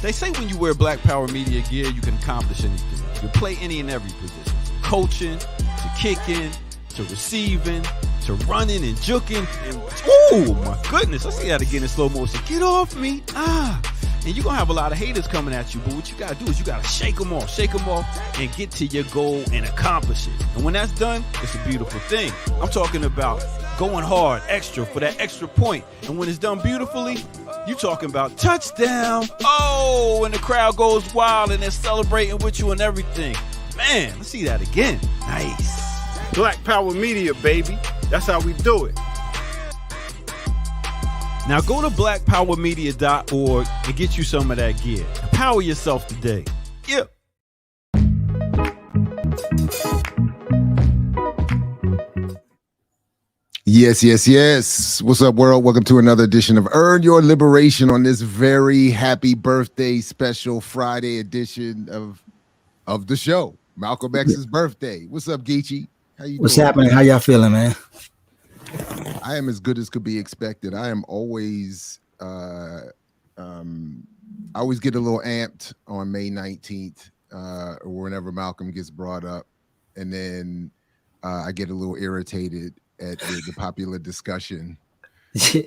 They say when you wear Black Power Media gear, you can accomplish anything. You can play any and every position. Coaching, to kicking, to receiving, to running and juking. And, oh, my goodness. Let's see that again in slow motion. Get off me. And you're going to have a lot of haters coming at you. But what you got to do is you got to shake them off, and get to your goal and accomplish it. And when that's done, it's a beautiful thing. I'm talking about going hard, extra, for that extra point. And when it's done beautifully, you talking about touchdown. Oh, and the crowd goes wild and they're celebrating with you and everything. Man, let's see that again. Nice. Black Power Media, baby. That's how we do it. Now go to blackpowermedia.org and get you some of that gear. Empower yourself today. Yeah. Yes. What's up, world? Welcome to another edition of Earn Your Liberation on this very happy birthday special Friday edition of the show. Malcolm X's birthday. What's up, Geechee? How you What's doing? happening? How y'all feeling, man? I am as good as could be expected. I am always I always get a little amped on May 19th or whenever Malcolm gets brought up, and then I get a little irritated at the popular discussion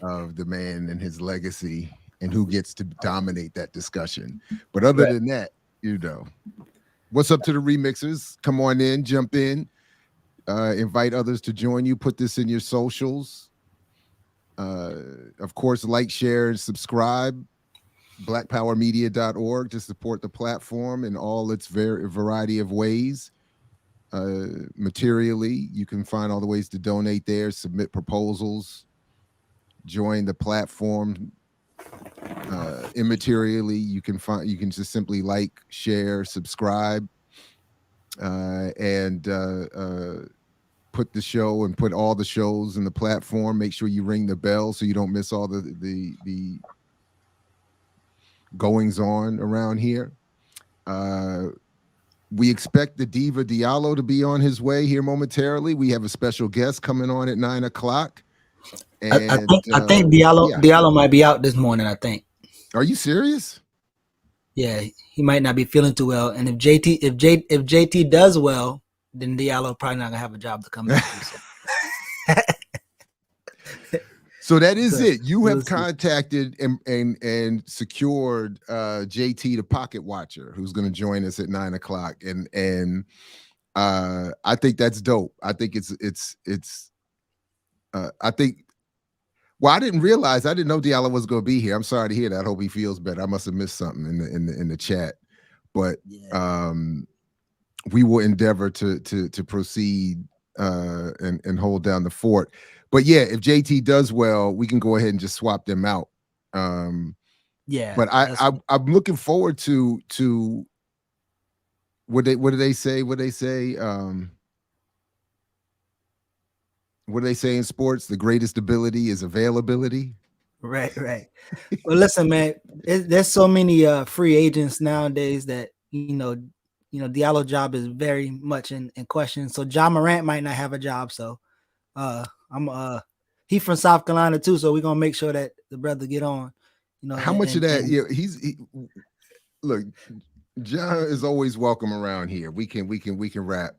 of the man and his legacy and who gets to dominate that discussion. But other than that, you know, what's up to the remixers? Come on in, jump in, invite others to join you. Put this in your socials. Of course, like, share, and subscribe. blackpowermedia.org to support the platform in all its variety of ways. Materially, you can find all the ways to donate there, submit proposals, join the platform. Immaterially, you can just simply like, share, subscribe, and put the show and put all the shows in the platform. Make sure you ring the bell so you don't miss all the goings on around here. We expect the Diva Diallo to be on his way here momentarily. We have a special guest coming on at 9 o'clock. And I think Diallo might be out this morning, I think. Are you serious? Yeah, he might not be feeling too well. And if JT does well, then Diallo probably not gonna have a job to come back to. So. So that is it. You have contacted and secured JT, the pocket watcher, who's going to join us at 9 o'clock, and I think that's dope. I think I think. Well, I didn't know Diallo was going to be here. I'm sorry to hear that. I hope he feels better. I must have missed something in the chat, but we will endeavor to proceed and hold down the fort. But yeah, if JT does well, we can go ahead and just swap them out. But I'm looking forward to what do they say? What do they say in sports? The greatest ability is availability. Right. Well, listen, man, there's so many free agents nowadays that you know, Diallo job is very much in question. So John Morant might not have a job. So he from South Carolina too, so we're gonna make sure that the brother get on. You know, how much of that? Yeah, look, John is always welcome around here. We can rap.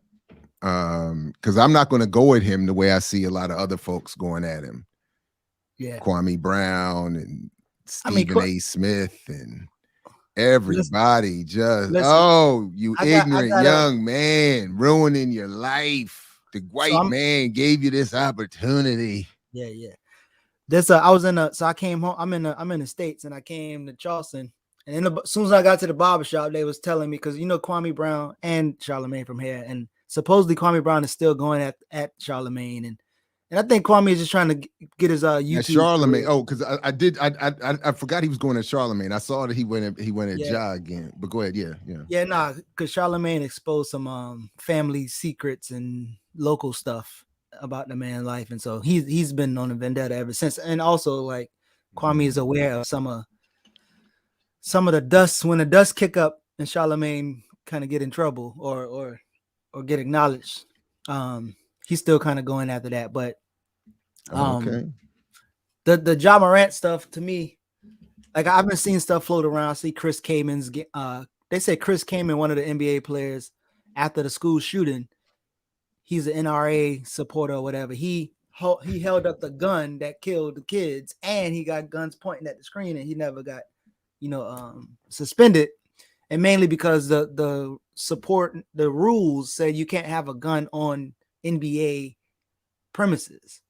Because I'm not gonna go at him the way I see a lot of other folks going at him. Yeah, Kwame Brown and Stephen A. Smith and everybody. You ignorant young man, ruining your life. The white man gave you this opportunity. Yeah. I came home. I'm in the States, and I came to Charleston. And then as soon as I got to the barbershop, they was telling me, because Kwame Brown and Charlemagne from here, and supposedly Kwame Brown is still going at Charlemagne, and I think Kwame is just trying to get his YouTube. At Charlemagne. Oh, because I forgot he was going at Charlemagne. I saw that he went at Ja again. But go ahead, yeah. Because Charlemagne exposed some family secrets and local stuff about the man's life, and so he's been on a vendetta ever since. And also, like, Kwame is aware of some of the dust. When the dust kick up and Charlemagne kind of get in trouble or get acknowledged, he's still kind of going after that. But the Ja Morant stuff, to me, like I've been seeing stuff float around. I see Chris Kamen's. They say Chris Kaman, one of the NBA players, after the school shooting, he's an NRA supporter or whatever. He held up the gun that killed the kids, and he got guns pointing at the screen, and he never got, suspended. And mainly because the rules say you can't have a gun on NBA premises.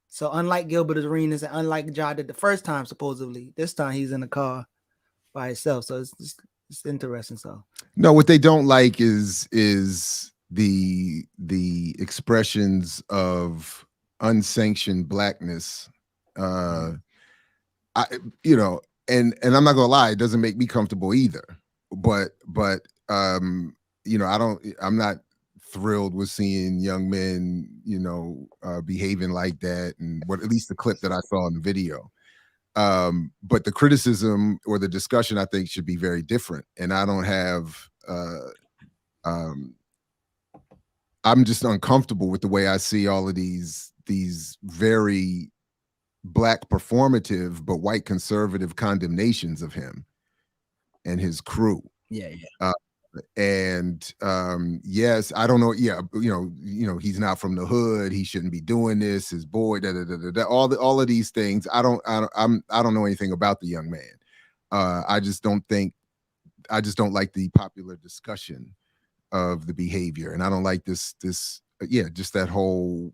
So unlike Gilbert Arenas and unlike Ja did the first time, supposedly, this time he's in the car by himself. So it's interesting. So no, what they don't like is the expressions of unsanctioned blackness. And I'm not gonna lie, it doesn't make me comfortable either. But I'm not thrilled with seeing young men, behaving like that, and at least the clip that I saw in the video. But the criticism or the discussion, I think, should be very different. And I don't have I'm just uncomfortable with the way I see all of these very black performative but white conservative condemnations of him and his crew. Yeah. Yes, I don't know. Yeah, he's not from the hood. He shouldn't be doing this. His boy, all of these things. I don't know anything about the young man. I just don't like the popular discussion of the behavior, and I don't like this. Just that whole.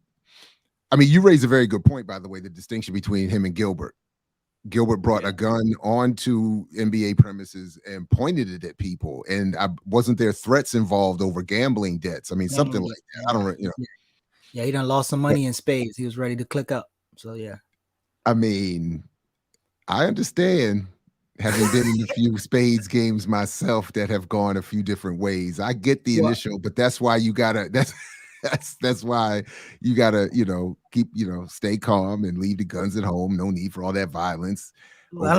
I mean, you raised a very good point, by the way. The distinction between him and Gilbert. Gilbert brought a gun onto NBA premises and pointed it at people. And wasn't there threats involved over gambling debts? I mean, something like that. I don't, Yeah, he done lost some money in spades. He was ready to click up. So, yeah. I mean, I understand, having been in a few spades games myself that have gone a few different ways. I get the initial, but that's why you gotta, that's why you gotta, keep, stay calm and leave the guns at home. No need for all that violence. Well, I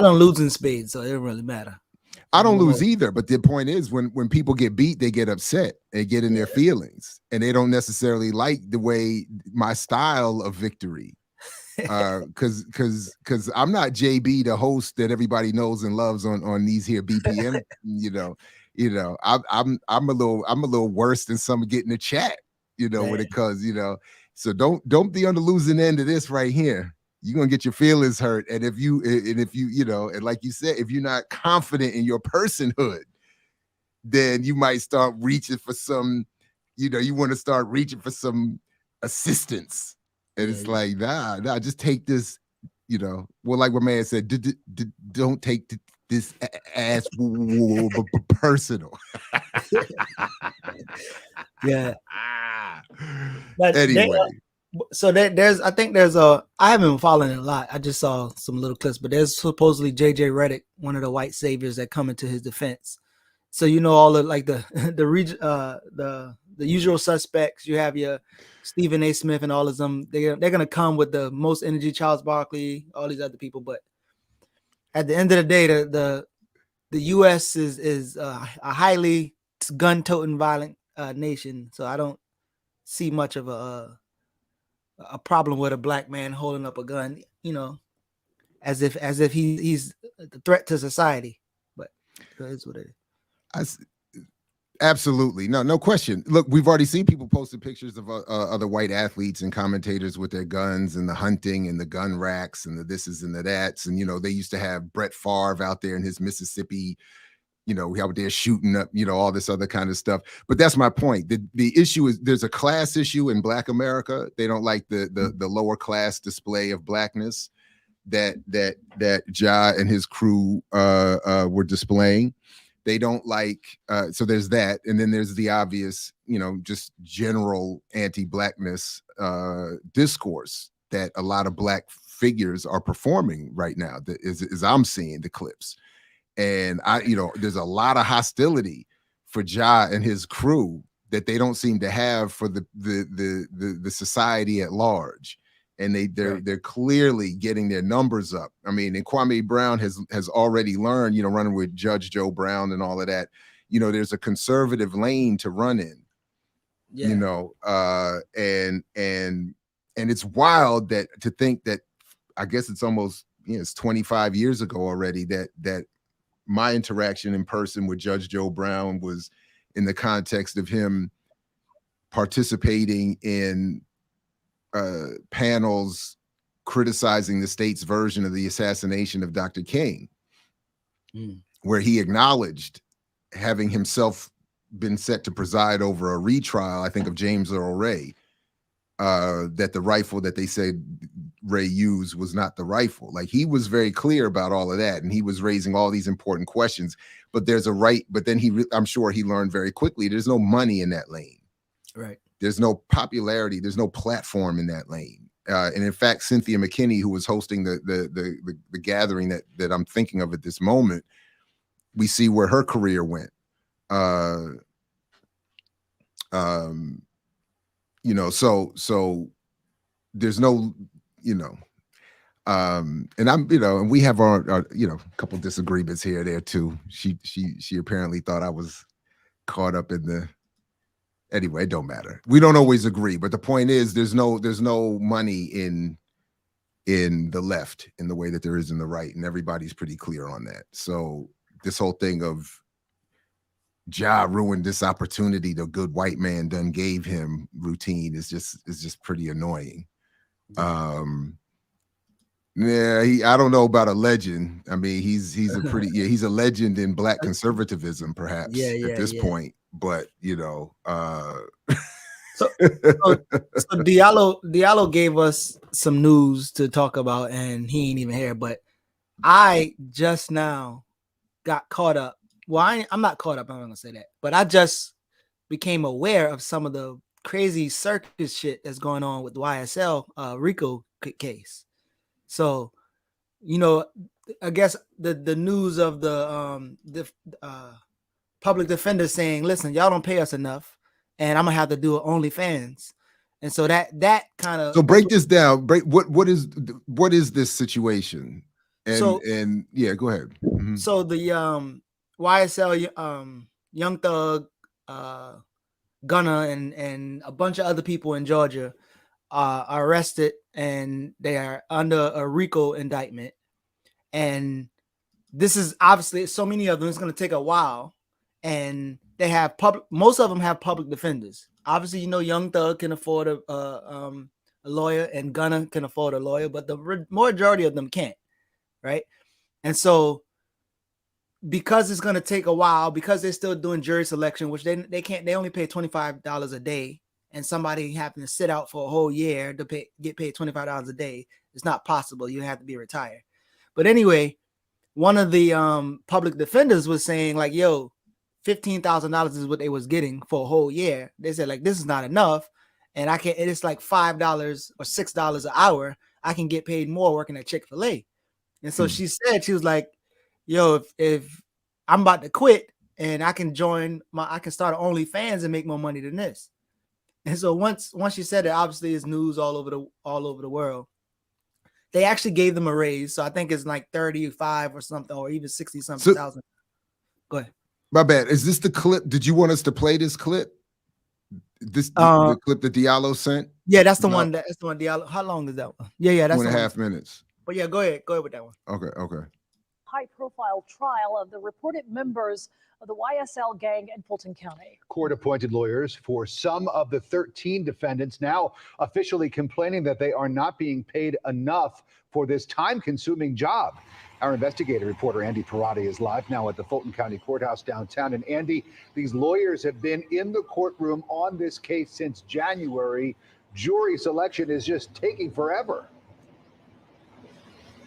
don't lose in spades, so it doesn't really matter. I don't lose either, but the point is when people get beat, they get upset, they get in their feelings, and they don't necessarily like the way my style of victory. Because I'm not JB, the host that everybody knows and loves on these here BPM. I'm a little worse than some getting a chat. When it comes, so don't be on the losing end of this right here. You're gonna get your feelings hurt, and if you and like you said, if you're not confident in your personhood, then you might start reaching for some, you want to start reaching for some assistance. And it's like, nah, just take this, well, like what man said, don't take this ass personal. Yeah. But anyway. I haven't been following it a lot. I just saw some little clips, but there's supposedly JJ Redick, one of the white saviors that come into his defense. So, all of like the usual suspects. You have your Stephen A. Smith and all of them. They're gonna come with the most energy, Charles Barkley, all these other people. But at the end of the day, the U.S. is a highly gun-toting, violent nation. So I don't see much of a problem with a black man holding up a gun, as if he's a threat to society. But that is what it is. Absolutely. No question. Look, we've already seen people posting pictures of other white athletes and commentators with their guns and the hunting and the gun racks and the thises and the that's. And, they used to have Brett Favre out there in his Mississippi, out there shooting up, all this other kind of stuff. But that's my point. The issue is there's a class issue in Black America. They don't like the lower class display of blackness that Ja and his crew were displaying. They don't like, so there's that. And then there's the obvious, just general anti-blackness discourse that a lot of black figures are performing right now, that is I'm seeing the clips. And there's a lot of hostility for Ja and his crew that they don't seem to have for the society at large. And they're clearly getting their numbers up. I mean, and Kwame Brown has already learned, running with Judge Joe Brown and all of that, there's a conservative lane to run in. And it's wild to think that, I guess it's almost it's 25 years ago already that my interaction in person with Judge Joe Brown was in the context of him participating in panels criticizing the state's version of the assassination of Dr. King, where he acknowledged having himself been set to preside over a retrial, I think, of James Earl Ray, that the rifle that they said Ray used was not the rifle. Like, he was very clear about all of that, and he was raising all these important questions. But there's a right, but then I'm sure he learned very quickly, there's no money in that lane. Right. There's no popularity. There's no platform in that lane. And in fact, Cynthia McKinney, who was hosting the gathering that I'm thinking of at this moment, we see where her career went. You know, so there's no, you know, and I'm, you know, and we have our you know, a couple disagreements here, there too. She apparently thought I was caught up in the, anyway, it don't matter. We don't always agree, but the point is there's no money in the left in the way that there is in the right, and everybody's pretty clear on that. So this whole thing of Ja ruined this opportunity the good white man done gave him routine is just pretty annoying. Yeah, I don't know about a legend. I mean, he's a pretty, yeah, he's a legend in black conservatism, perhaps, at this point. But you know, so Diallo gave us some news to talk about, and he ain't even here. But I just now got caught up. Well, I'm not caught up. I'm not gonna say that, but I just became aware of some of the crazy circus shit that's going on with the YSL RICO case. So, you know, I guess the news of the public defender saying, "Listen, y'all don't pay us enough, and I'm gonna have to do OnlyFans," and so that kind of. So break this down. What is this situation? And yeah, go ahead. Mm-hmm. So the YSL Young Thug, Gunna, and a bunch of other people in Georgia are arrested, and they are under a RICO indictment. And this is obviously so many of them. It's going to take a while, and they have most of them have public defenders. Obviously, you know, Young Thug can afford a lawyer, and Gunna can afford a lawyer, but the majority of them can't, right? And so, because it's going to take a while, because they're still doing jury selection, which they can't, they only pay $25 a day, and somebody having to sit out for a whole year to get paid $25 a day, it's not possible. You have to be retired. But anyway, one of the public defenders was saying, like, yo, $15,000 is what they was getting for a whole year. They said, like, this is not enough, and it's like $5 or $6 an hour. I can get paid more working at Chick-fil-A. And so she said, she was like, yo, if I'm about to quit and I can start OnlyFans and make more money than this. And so once she said it, obviously it's news all over the world. They actually gave them a raise, so I think it's like 35 or something, or even 60 something thousand. Go ahead. My bad. Is this the clip? Did you want us to play this clip? The clip that Diallo sent? Yeah, that's the one. That's the one. Diallo. How long is that one? Yeah, that's 2.5 minutes. But yeah, go ahead with that one. Okay. High-profile trial of the reported members of the YSL gang in Fulton County. Court-appointed lawyers for some of the 13 defendants now officially complaining that they are not being paid enough for this time-consuming job. Our investigative reporter Andy Parati is live now at the Fulton County Courthouse downtown. And Andy, these lawyers have been in the courtroom on this case since January. Jury selection is just taking forever.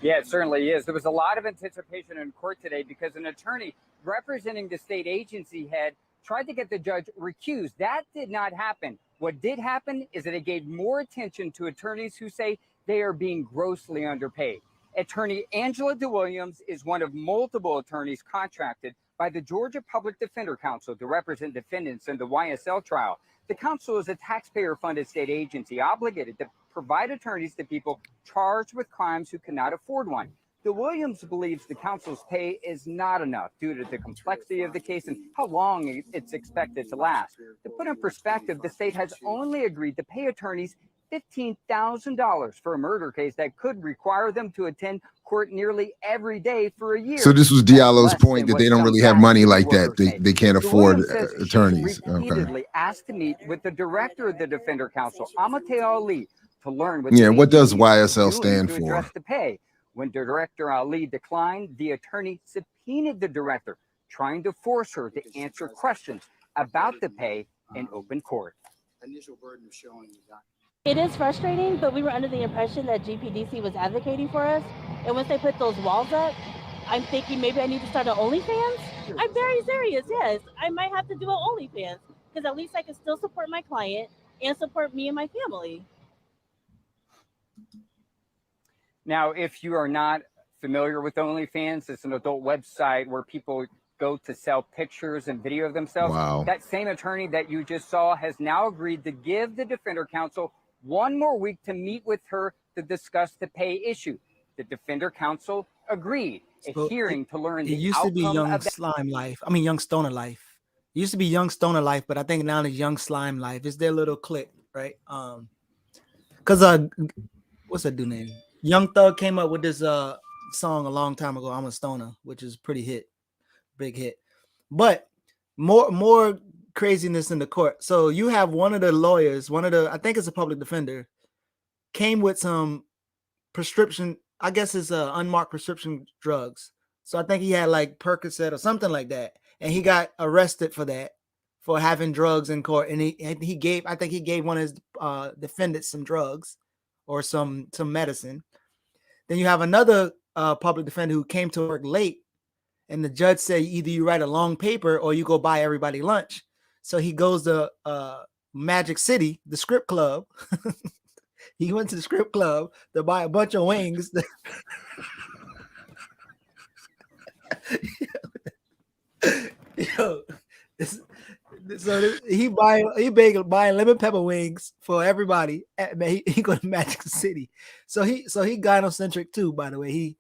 Yeah, it certainly is. There was a lot of anticipation in court today because an attorney representing the state agency head tried to get the judge recused. That did not happen. What did happen is that it gave more attention to attorneys who say they are being grossly underpaid. Attorney Angela DeWilliams is one of multiple attorneys contracted by the Georgia Public Defender Council to represent defendants in the YSL trial. The council is a taxpayer-funded state agency obligated to provide attorneys to people charged with crimes who cannot afford one. DeWilliams believes the council's pay is not enough due to the complexity of the case and how long it's expected to last. To put in perspective, the state has only agreed to pay attorneys $15,000 for a murder case that could require them to attend court nearly every day for a year. So this was That's Diallo's less point than that they what don't some really have fast money food like that. workers make. They can't So afford Williams says she's attorneys. repeatedly asked to meet with the director of the Defender Council, Amateo Ali, to learn what Yeah, the what does agency is YSL doing stand to for? address the pay. When Director Ali declined, the attorney subpoenaed the director, trying to force her to answer questions about the pay in open court. Initial burden of showing you that. It is frustrating, but we were under the impression that GPDC was advocating for us. And once they put those walls up, I'm thinking maybe I need to start an OnlyFans. I'm very serious, yes. I might have to do an OnlyFans because at least I can still support my client and support me and my family. Now, if you are not familiar with OnlyFans, it's an adult website where people go to sell pictures and video of themselves. Wow. That same attorney that you just saw has now agreed to give the Defender Council 1 more week to meet with her to discuss the pay issue. The Defender Council agreed. So A hearing to learn It the used to be outcome Young of that. Slime Life. I mean, Young Stoner Life. It used to be Young Stoner Life, but I think now it's Young Slime Life. It's their little clique, right? Cause what's that dude name? Young Thug came up with this song a long time ago, I'm a Stoner, which is pretty big hit. But more craziness in the court. So you have one of the lawyers, I think it's a public defender, came with some prescription, I guess it's unmarked prescription drugs. So I think he had like Percocet or something like that, and he got arrested for that, for having drugs in court. And he gave one of his defendants some drugs or some medicine. Then you have another public defender who came to work late, and the judge said either you write a long paper or you go buy everybody lunch. So he goes to Magic City, the strip club. He went to the strip club to buy a bunch of wings. He buying lemon pepper wings for everybody. He go to Magic City. So he gynocentric too, by the way.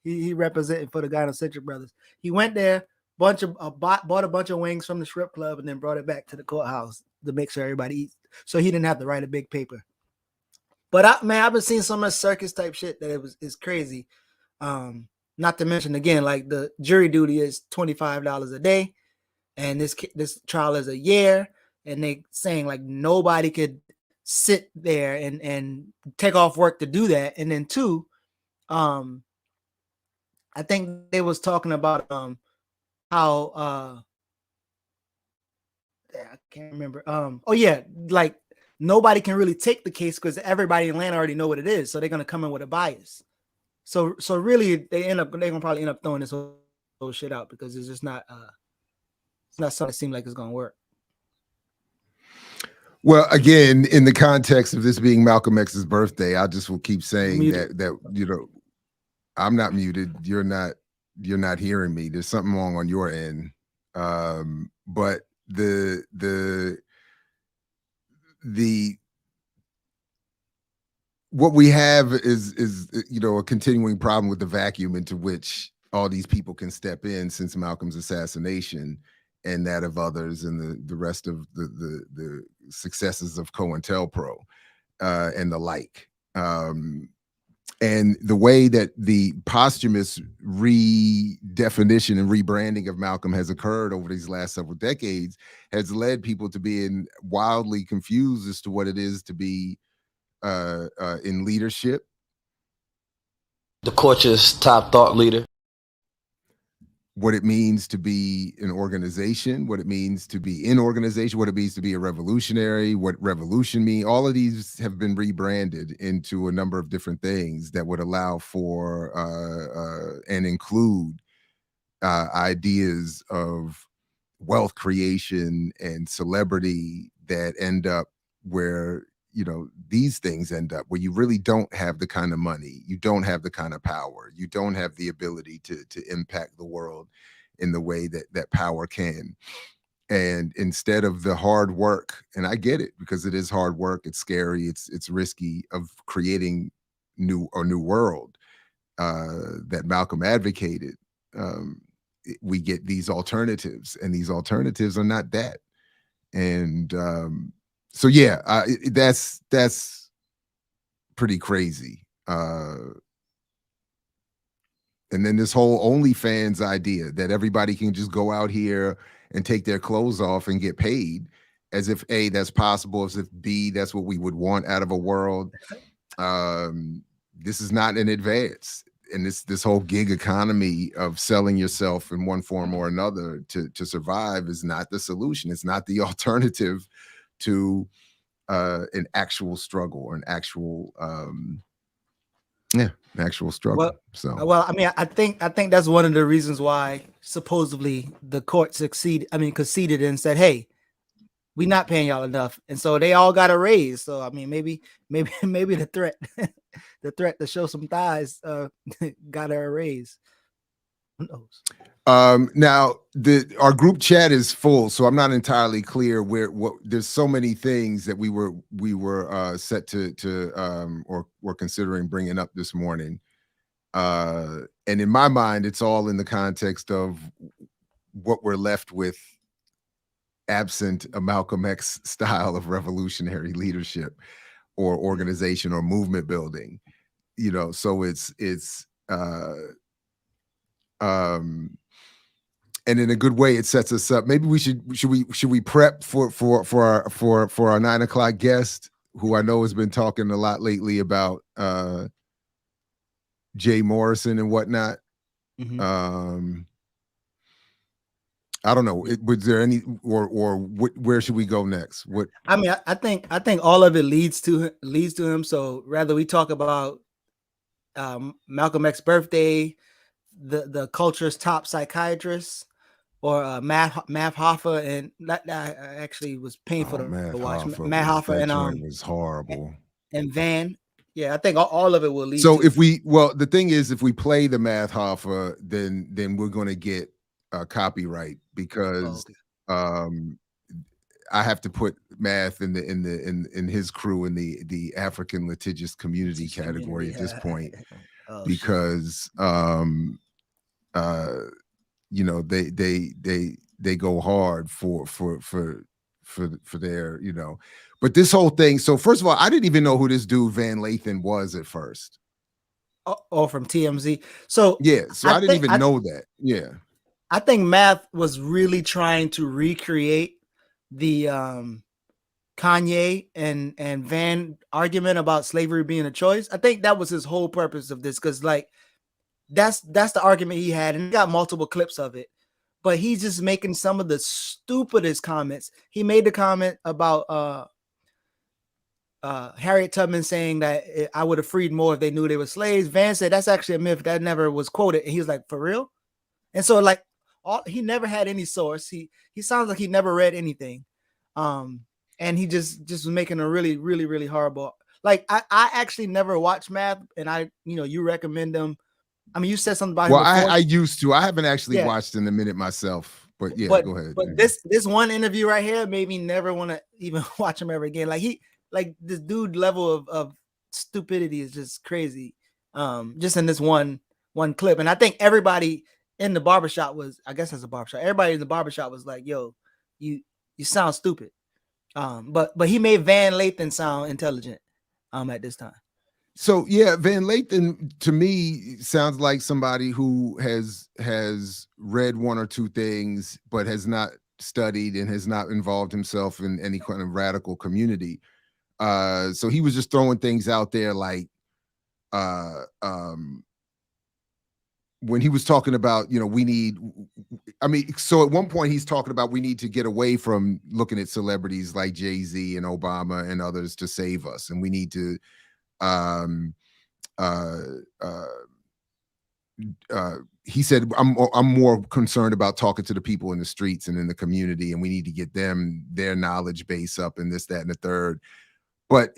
He represented for the gynocentric brothers. He went there, bought a bunch of wings from the strip club, and then brought it back to the courthouse to make sure everybody eats. So he didn't have to write a big paper. But I've been seeing so much circus type shit that it's crazy. Not to mention, again, like the jury duty is $25 a day, and this trial is a year, and they saying like nobody could sit there and take off work to do that. And then two, I think they was talking about how I can't remember. Oh yeah, like nobody can really take the case because everybody in Atlanta already know what it is, so they're gonna come in with a bias. So really, they're gonna probably end up throwing this whole shit out because it's just not something that seems like it's gonna work. Well, again, in the context of this being Malcolm X's birthday, I just will keep saying that you know, I'm not muted. You're not hearing me. There's something wrong on your end. But the what we have is you know, a continuing problem with the vacuum into which all these people can step in since Malcolm's assassination and that of others and the rest of the successes of COINTELPRO and the like. And the way that the posthumous redefinition and rebranding of Malcolm has occurred over these last several decades has led people to being wildly confused as to what it is to be in leadership. The court's top thought leader. What it means to be an organization, what it means to be in organization, what it means to be a revolutionary, what revolution means. All of these have been rebranded into a number of different things that would allow for and include ideas of wealth creation and celebrity that end up where, you know, these things end up where you really don't have the kind of money, you don't have the kind of power, you don't have the ability to impact the world in the way that power can. And instead of the hard work, and I get it because it is hard work, it's scary, it's risky, of creating a new world that Malcolm advocated, we get these alternatives, and these alternatives are not that. And so yeah, that's pretty crazy. And then this whole OnlyFans idea that everybody can just go out here and take their clothes off and get paid, as if A, that's possible, as if B, that's what we would want out of a world. This is not an advance. And this whole gig economy of selling yourself in one form or another to survive is not the solution. It's not the alternative to an actual struggle or an actual struggle. Well, I mean, I think that's one of the reasons why supposedly the court conceded and said, "Hey, we're not paying y'all enough," and so they all got a raise. So I mean, maybe the threat, the threat to show some thighs, got her a raise. Who knows? Now our group chat is full, so I'm not entirely clear there's so many things that we were set to or were considering bringing up this morning. And in my mind, it's all in the context of what we're left with absent a Malcolm X style of revolutionary leadership or organization or movement building, so it's and in a good way, it sets us up. Maybe should we prep for our 9 o'clock guest, who I know has been talking a lot lately about Jay Morrison and whatnot. Mm-hmm. I don't know. Was there any where should we go next? What I mean, I think all of it leads to him. So rather we talk about Malcolm X's birthday, the culture's top psychiatrist, or Matt Hoffa, and that actually was painful to watch. Matt Hoffa and was horrible. And Van. Yeah, I think all of it will lead. So the thing is, if we play the Matt Hoffa, then we're going to get copyright, because I have to put Math in his crew in the African litigious community category at this point, because they go hard for their, but this whole thing. So first of all, I didn't even know who this dude Van Lathan was at first. Oh, from TMZ. So yeah, so I didn't even know that. Yeah, I think Math was really trying to recreate the Kanye and Van argument about slavery being a choice. I think that was his whole purpose of this, because that's the argument he had, and he got multiple clips of it. But he's just making some of the stupidest comments. He made the comment about Harriet Tubman saying that I would have freed more if they knew they were slaves. Van said that's actually a myth that never was quoted, and he was like, "For real?" And so he never had any source. He sounds like he never read anything, and he just was making a really, really, really horrible. I actually never watched Math, and you recommend them. I mean, you said something about him before. I used to. I haven't actually watched in a minute myself, but yeah, go ahead. But this one interview right here made me never want to even watch him ever again. This dude level of stupidity is just crazy. Just in this one clip, and I think everybody in the barbershop was, I guess, as a barbershop, everybody in the barbershop was like, "Yo, you sound stupid." But he made Van Lathan sound intelligent. At this time. So yeah, Van Lathan to me sounds like somebody who has read one or two things, but has not studied and has not involved himself in any kind of radical community. So he was just throwing things out there when he was talking about, so at one point he's talking about we need to get away from looking at celebrities like Jay-Z and Obama and others to save us, and we need to he said, I'm more concerned about talking to the people in the streets and in the community, and we need to get their knowledge base up and this, that, and the third. But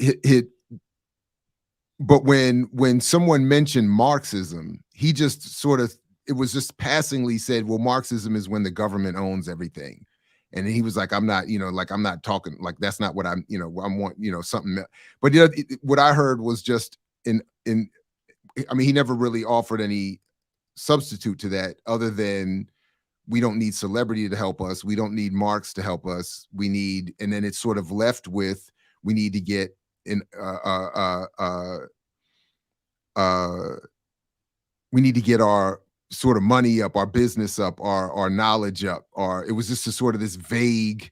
but when someone mentioned Marxism, he just it was just passingly said, well, Marxism is when the government owns everything. And he was like, I'm not talking, that's not what I want, something. But what I heard was just he never really offered any substitute to that, other than we don't need celebrity to help us. We don't need Marx to help us. And then it's sort of left with, we need to get we need to get our sort of money up, our business up, our knowledge up, or it was just a sort of this vague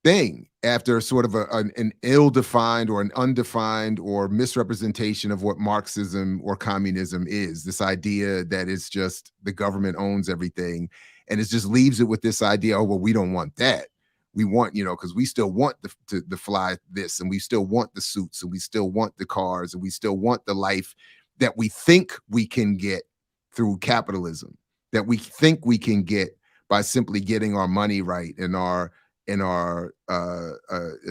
thing after sort of an ill-defined or an undefined or misrepresentation of what Marxism or communism is. This idea that it's just the government owns everything, and it just leaves it with this idea, oh, well, we don't want that. We want, because we still want the fly this, and we still want the suits, and we still want the cars, and we still want the life that we think we can get through capitalism, that we think we can get by simply getting our money right and our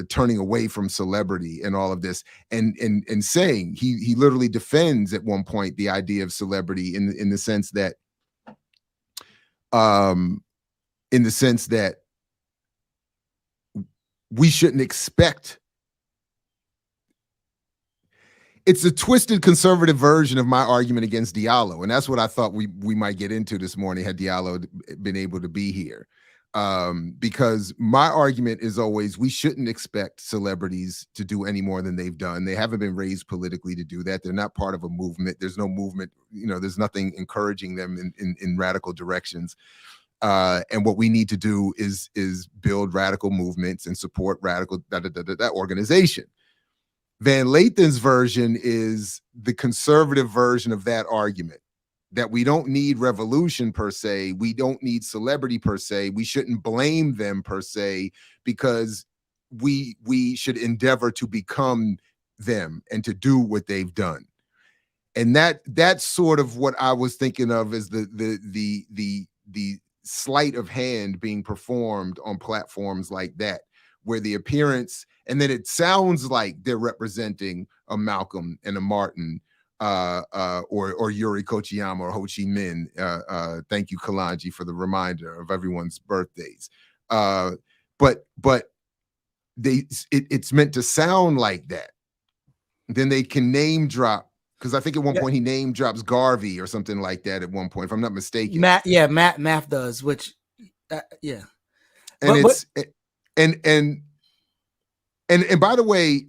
turning away from celebrity and all of this, and saying he literally defends at one point the idea of celebrity in the sense that we shouldn't expect. It's a twisted conservative version of my argument against Diallo, and that's what I thought we might get into this morning had Diallo been able to be here. Because my argument is always we shouldn't expect celebrities to do any more than they've done. They haven't been raised politically to do that. They're not part of a movement. There's no movement, there's nothing encouraging them in radical directions. And what we need to do is build radical movements and support radical that organization. Van Lathan's version is the conservative version of that argument, that we don't need revolution per se. We don't need celebrity per se. We shouldn't blame them per se, because we should endeavor to become them and to do what they've done. And that's sort of what I was thinking of as the sleight of hand being performed on platforms like that, where the appearance, and then it sounds like they're representing a Malcolm and a Martin, or Yuri Kochiyama or Ho Chi Minh. Thank you, Kalanji, for the reminder of everyone's birthdays. But it's meant to sound like that. Then they can name drop, because I think at one point he name drops Garvey or something like that at one point, if I'm not mistaken. Math does, which yeah. And and by the way,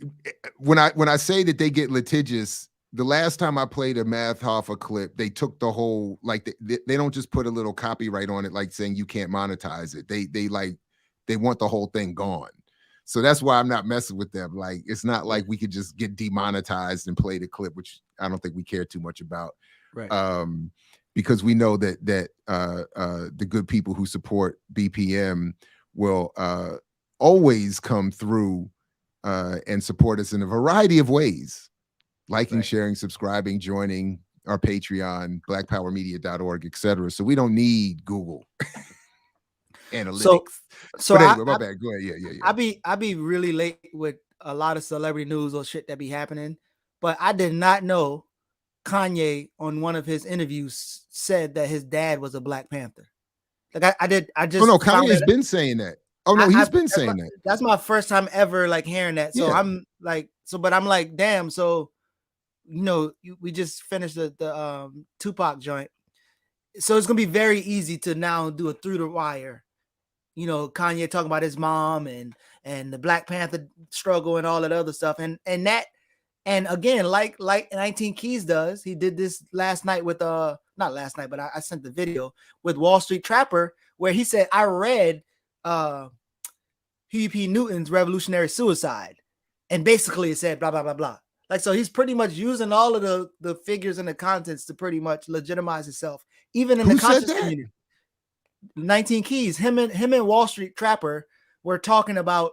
when I say that they get litigious, the last time I played a Math Hoffa clip, they took the whole, like, they don't just put a little copyright on it, like saying you can't monetize it. They want the whole thing gone. So that's why I'm not messing with them. Like, it's not like we could just get demonetized and play the clip, which I don't think we care too much about. Right. Because we know that the good people who support BPM will always come through and support us in a variety of ways. Liking, sharing, subscribing, joining our Patreon, blackpowermedia.org, etc. So we don't need Google analytics. So but anyway, my bad. Go ahead. Yeah. I be really late with a lot of celebrity news or shit that be happening, but I did not know Kanye on one of his interviews said that his dad was a Black Panther. Like I just. Oh no, Kanye's been saying that. Oh no, he's been saying that. That's my first time ever like hearing that. So I'm like, but I'm like, damn. So we just finished the Tupac joint, so it's gonna be very easy to now do a through the wire. Kanye talking about his mom and the Black Panther struggle and all that other stuff, and again, like 19 Keys does, he did this last night with not last night, but I sent the video with Wall Street Trapper, where he said, I read Huey P. Newton's Revolutionary Suicide, and basically it said blah blah blah blah. Like, so he's pretty much using all of the figures and the contents to pretty much legitimize himself, even in the conscious community. 19 Keys, him and Wall Street Trapper were talking about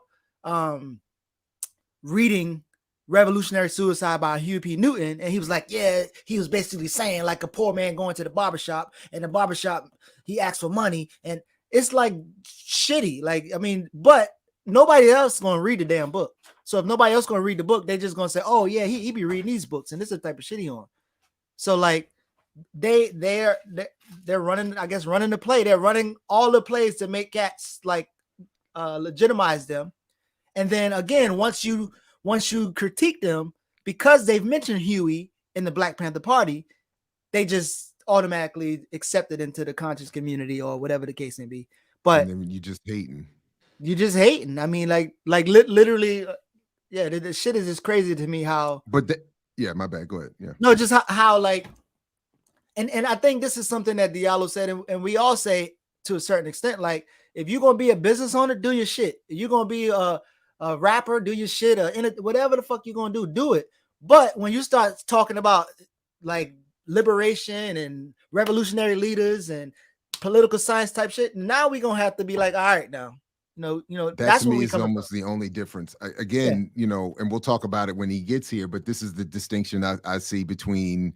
reading Revolutionary Suicide by Huey P. Newton, and he was like, yeah, he was basically saying like a poor man going to the barbershop, and the barbershop, he asked for money, and it's like shitty. Like, I mean, but nobody else is going to read the damn book. So if nobody else going to read the book, they just going to say, oh yeah, he be reading these books, and this is the type of shit he on. So like they're running, I guess, running the play. They're running all the plays to make cats like legitimize them. And then again, once you critique them, because they've mentioned Huey in the Black Panther Party, they just automatically accept it into the conscious community or whatever the case may be. But and then you just hating. I mean, like literally, Yeah, the shit is just crazy to me how. But yeah, my bad. Go ahead. Yeah. No, just how like, and I think this is something that Diallo said, and we all say to a certain extent. Like, if you're gonna be a business owner, do your shit. If you're gonna be a rapper, do your shit. Whatever the fuck you're gonna do it. But when you start talking about like liberation and revolutionary leaders and political science type shit, now we're gonna have to be like, all right, now. That to what me we is almost the only difference. Again, and we'll talk about it when he gets here, but this is the distinction I see between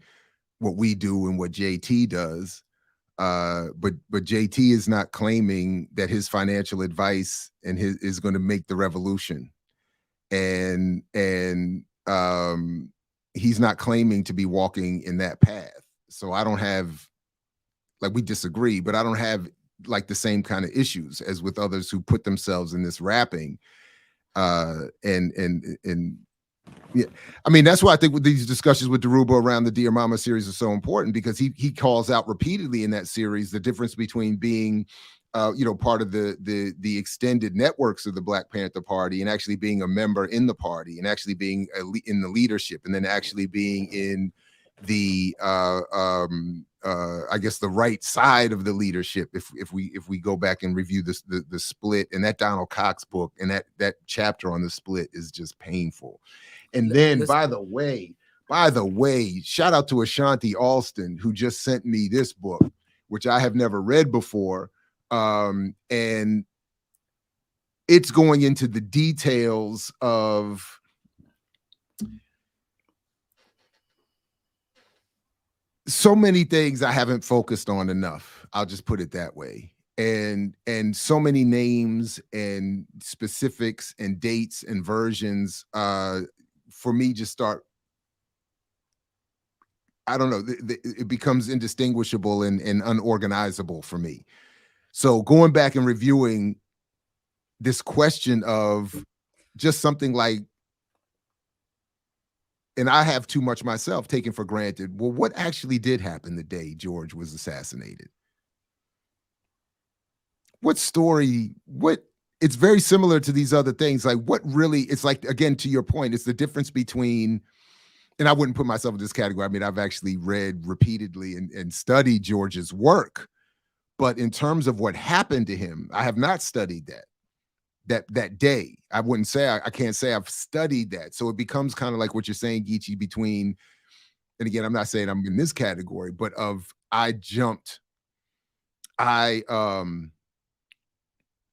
what we do and what JT does. But JT is not claiming that his financial advice and his is going to make the revolution. And he's not claiming to be walking in that path. So I don't have, like, we disagree, but I don't have like the same kind of issues as with others who put themselves in this wrapping. And yeah, I mean, that's why I think with these discussions with Deruba around the Dear Mama series are so important, because he calls out repeatedly in that series the difference between being part of the extended networks of the Black Panther Party and actually being a member in the party and actually being in the leadership, and then actually being in the I guess the right side of the leadership. If we go back and review this, the split, and that Donald Cox book and that chapter on the split is just painful. And then, by the way, shout out to Ashanti Alston, who just sent me this book, which I have never read before. And it's going into the details of so many things I haven't focused on enough. I'll just put it that way. And so many names and specifics and dates and versions for me just start, I don't know, it becomes indistinguishable and unorganizable for me. So going back and reviewing this question of just something like, and I have too much myself taken for granted, well, what actually did happen the day George was assassinated? What story, it's very similar to these other things. Like, what really, it's like, again, to your point, it's the difference between, and I wouldn't put myself in this category. I mean, I've actually read repeatedly and studied George's work, but in terms of what happened to him, I have not studied that day. I wouldn't say, I can't say I've studied that. So it becomes kind of like what you're saying, Geechee, between, and again, I'm not saying I'm in this category, but I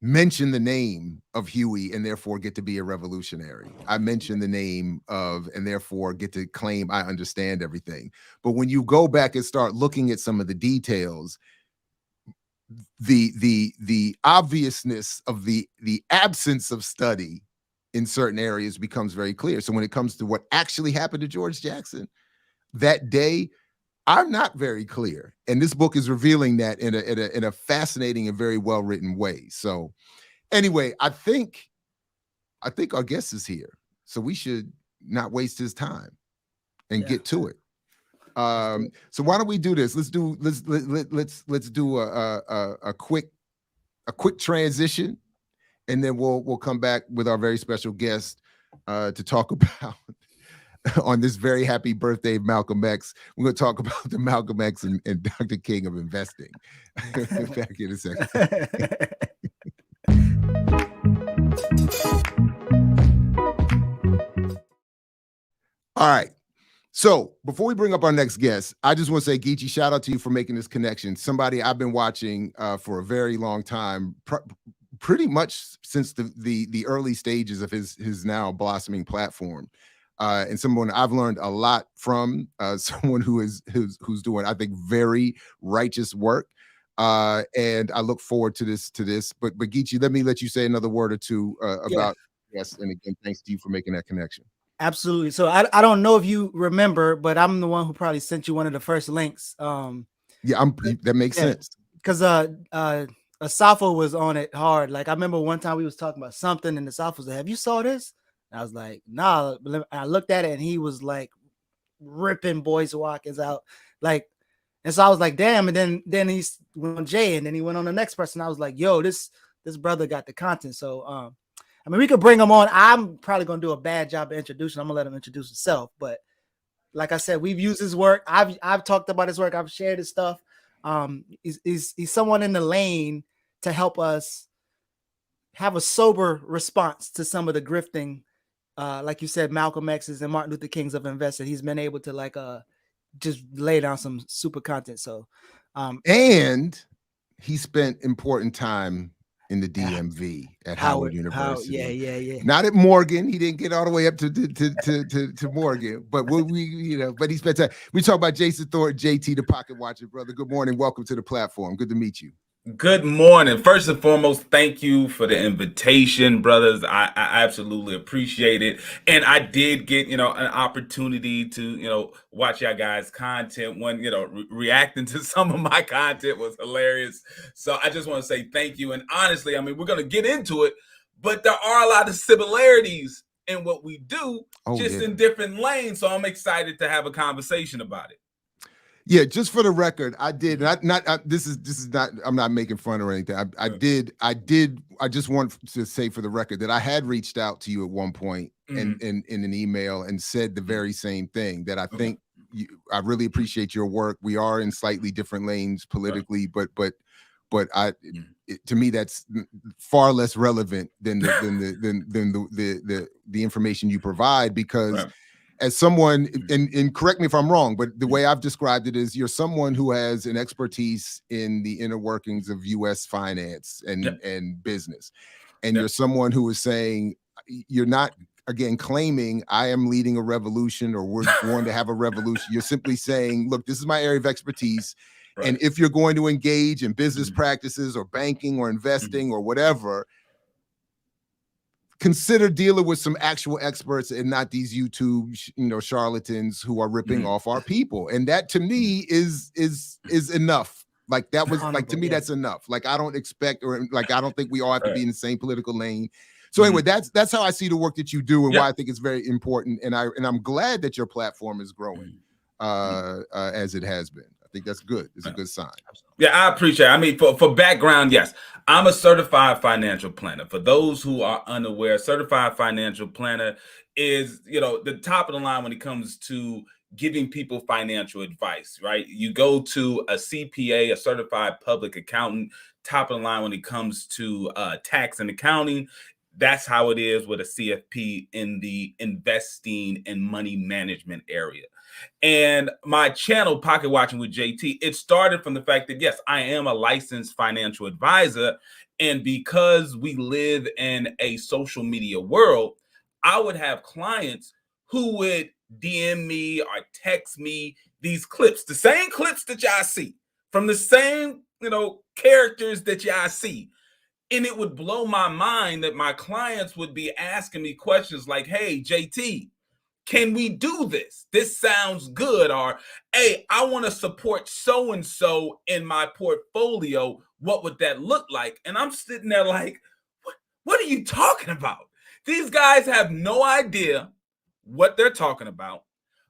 mention the name of Huey and therefore get to be a revolutionary. I mention the name of, and therefore get to claim I understand everything. But when you go back and start looking at some of the details, the obviousness of the absence of study in certain areas becomes very clear. So when it comes to what actually happened to George Jackson that day, I'm not very clear. And this book is revealing that in a fascinating and very well-written way. So anyway, I think our guest is here. So we should not waste his time and get to it. So why don't we do this? Let's do a quick transition, and then we'll come back with our very special guest to talk about on this very happy birthday of Malcolm X. We're going to talk about the Malcolm X and Dr. King of investing. Back in a second. All right. So before we bring up our next guest, I just want to say, Geechee, shout out to you for making this connection. Somebody I've been watching for a very long time, pretty much since the early stages of his now blossoming platform, and someone I've learned a lot from. Someone who's doing, I think, very righteous work, and I look forward to this. But Geechee, let you say another word or two about yes, and again, thanks to you for making that connection. Absolutely. So I don't know if you remember, but I'm the one who probably sent you one of the first links. That makes sense. Because Asafo was on it hard. Like, I remember one time we was talking about something, and Asafo was like, "Have you saw this?" And I was like, "Nah." I looked at it, and he was like ripping Boys Walkers out, like, and so I was like, "Damn!" And then he went on Jay, and then he went on the next person. I was like, "Yo, this brother got the content." So I mean, we could bring him on. I'm probably gonna do a bad job of introducing. I'm gonna let him introduce himself. But like I said, we've used his work. I've talked about his work. I've shared his stuff. He's someone in the lane to help us have a sober response to some of the grifting, like you said, Malcolm X's and Martin Luther King's have invested. He's been able to just lay down some super content. So, and he spent important time in the DMV at Howard University. Yeah. Not at Morgan. He didn't get all the way up to Morgan, but but he spent time. We talk about Jason Thornton, JT, the Pocket Watcher, brother. Good morning. Welcome to the platform. Good to meet you. Good morning. First and foremost, thank you for the invitation, brothers. I absolutely appreciate it. And I did get, an opportunity to, watch y'all guys' content. When, reacting to some of my content was hilarious. So I just want to say thank you. And honestly, I mean, we're going to get into it, but there are a lot of similarities in what we do, in different lanes. So I'm excited to have a conversation about it. Yeah, just for the record, I did this is not, I'm not making fun or anything. I just want to say for the record that I had reached out to you at one point in an email and said the very same thing, that I think I really appreciate your work. We are in slightly different lanes politically, but to me that's far less relevant than the information you provide, because as someone, and correct me if I'm wrong, but the way I've described it is you're someone who has an expertise in the inner workings of U.S. finance and business. And you're someone who is saying, you're not, again, claiming I am leading a revolution or we're going to have a revolution. You're simply saying, look, this is my area of expertise. And if you're going to engage in business practices or banking or investing or whatever, consider dealing with some actual experts and not these YouTube, charlatans who are ripping off our people. And that to me is enough. Like that was like, to me, that's enough. Like, I don't expect, or like, I don't think we all have to be in the same political lane. So anyway, that's how I see the work that you do and why I think it's very important. And I'm glad that your platform is growing as it has been. I think that's good. It's a good sign. Yeah, I appreciate it. I mean, for background, yes, I'm a certified financial planner. For those who are unaware, certified financial planner is, the top of the line when it comes to giving people financial advice, right? You go to a CPA, a certified public accountant, top of the line when it comes to tax and accounting. That's how it is with a CFP in the investing and money management area. And my channel, Pocket Watching with JT, it started from the fact that, yes, I am a licensed financial advisor. And because we live in a social media world, I would have clients who would DM me or text me these clips, the same clips that y'all see from the same, characters that y'all see. And it would blow my mind that my clients would be asking me questions like, hey, JT, can we do this? This sounds good. Or, hey, I want to support so-and-so in my portfolio. What would that look like? And I'm sitting there like, what are you talking about? These guys have no idea what they're talking about.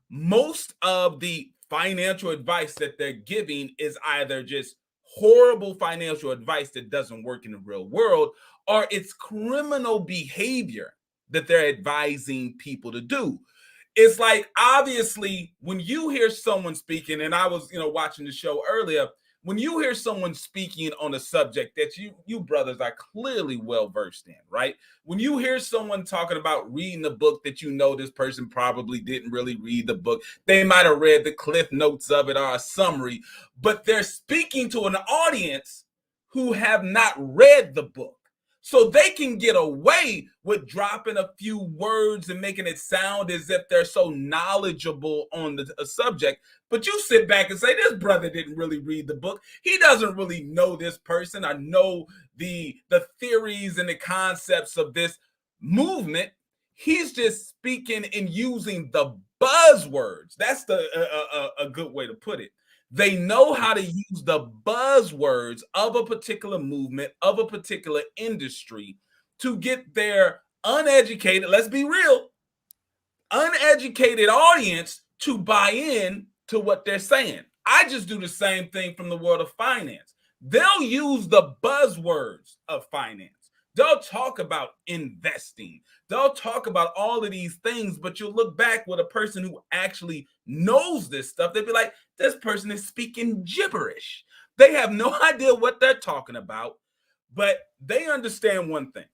Most of the financial advice that they're giving is either just horrible financial advice that doesn't work in the real world, or it's criminal behavior that they're advising people to do. It's like, obviously, when you hear someone speaking, and I was, watching the show earlier, when you hear someone speaking on a subject that you brothers are clearly well-versed in, right? When you hear someone talking about reading a book that this person probably didn't really read the book, they might have read the cliff notes of it or a summary, but they're speaking to an audience who have not read the book. So they can get away with dropping a few words and making it sound as if they're so knowledgeable on the subject. But you sit back and say, this brother didn't really read the book. He doesn't really know this person. I know the theories and the concepts of this movement. He's just speaking and using the buzzwords. That's a good way to put it. They know how to use the buzzwords of a particular movement, of a particular industry to get their uneducated, let's be real, uneducated audience to buy in to what they're saying. I just do the same thing from the world of finance. They'll use the buzzwords of finance They'll talk about investing. They'll talk about all of these things, but you'll look back with a person who actually knows this stuff. They'll be like, this person is speaking gibberish. They have no idea what they're talking about, but they understand one thing.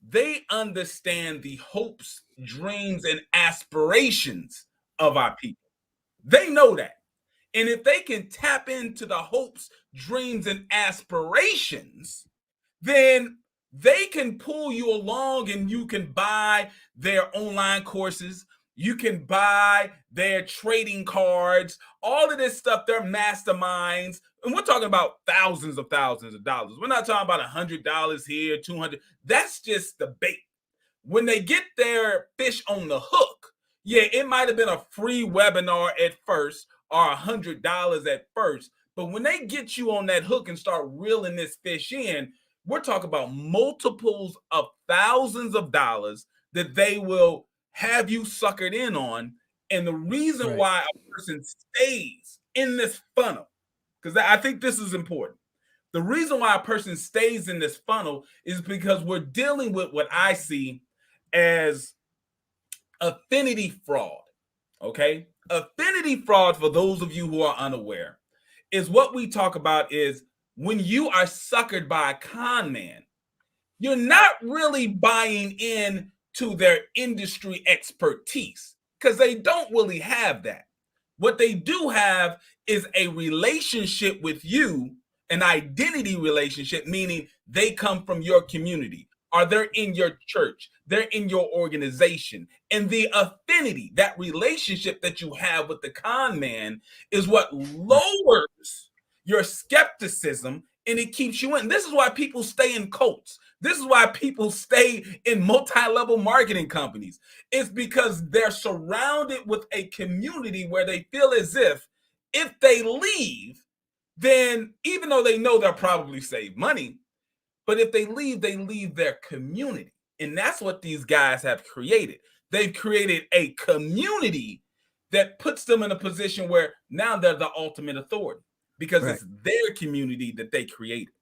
They understand the hopes, dreams, and aspirations of our people. They know that. And if they can tap into the hopes, dreams, and aspirations, then they can pull you along and you can buy their online courses. You can buy their trading cards, all of this stuff, their masterminds. And we're talking about thousands of dollars. We're not talking about $100 here, $200. That's just the bait. When they get their fish on the hook, yeah, it might have been a free webinar at first or $100 at first. But when they get you on that hook and start reeling this fish in, we're talking about multiples of thousands of dollars that they will have you suckered in on. And the reason why a person stays in this funnel, because I think this is important. The reason why a person stays in this funnel is because we're dealing with what I see as affinity fraud. Okay? Affinity fraud, for those of you who are unaware, is what we talk about is when you are suckered by a con man, you're not really buying in to their industry expertise because they don't really have that. What they do have is a relationship with you, an identity relationship, meaning they come from your community, or they're in your church, they're in your organization. And the affinity, that relationship that you have with the con man, is what lowers your skepticism and it keeps you in. This is why people stay in cults. This is why people stay in multi-level marketing companies. It's because they're surrounded with a community where they feel as if they leave, then even though they know they'll probably save money, but if they leave their community. And that's what these guys have created. They've created a community that puts them in a position where now they're the ultimate authority because it's their community that they created.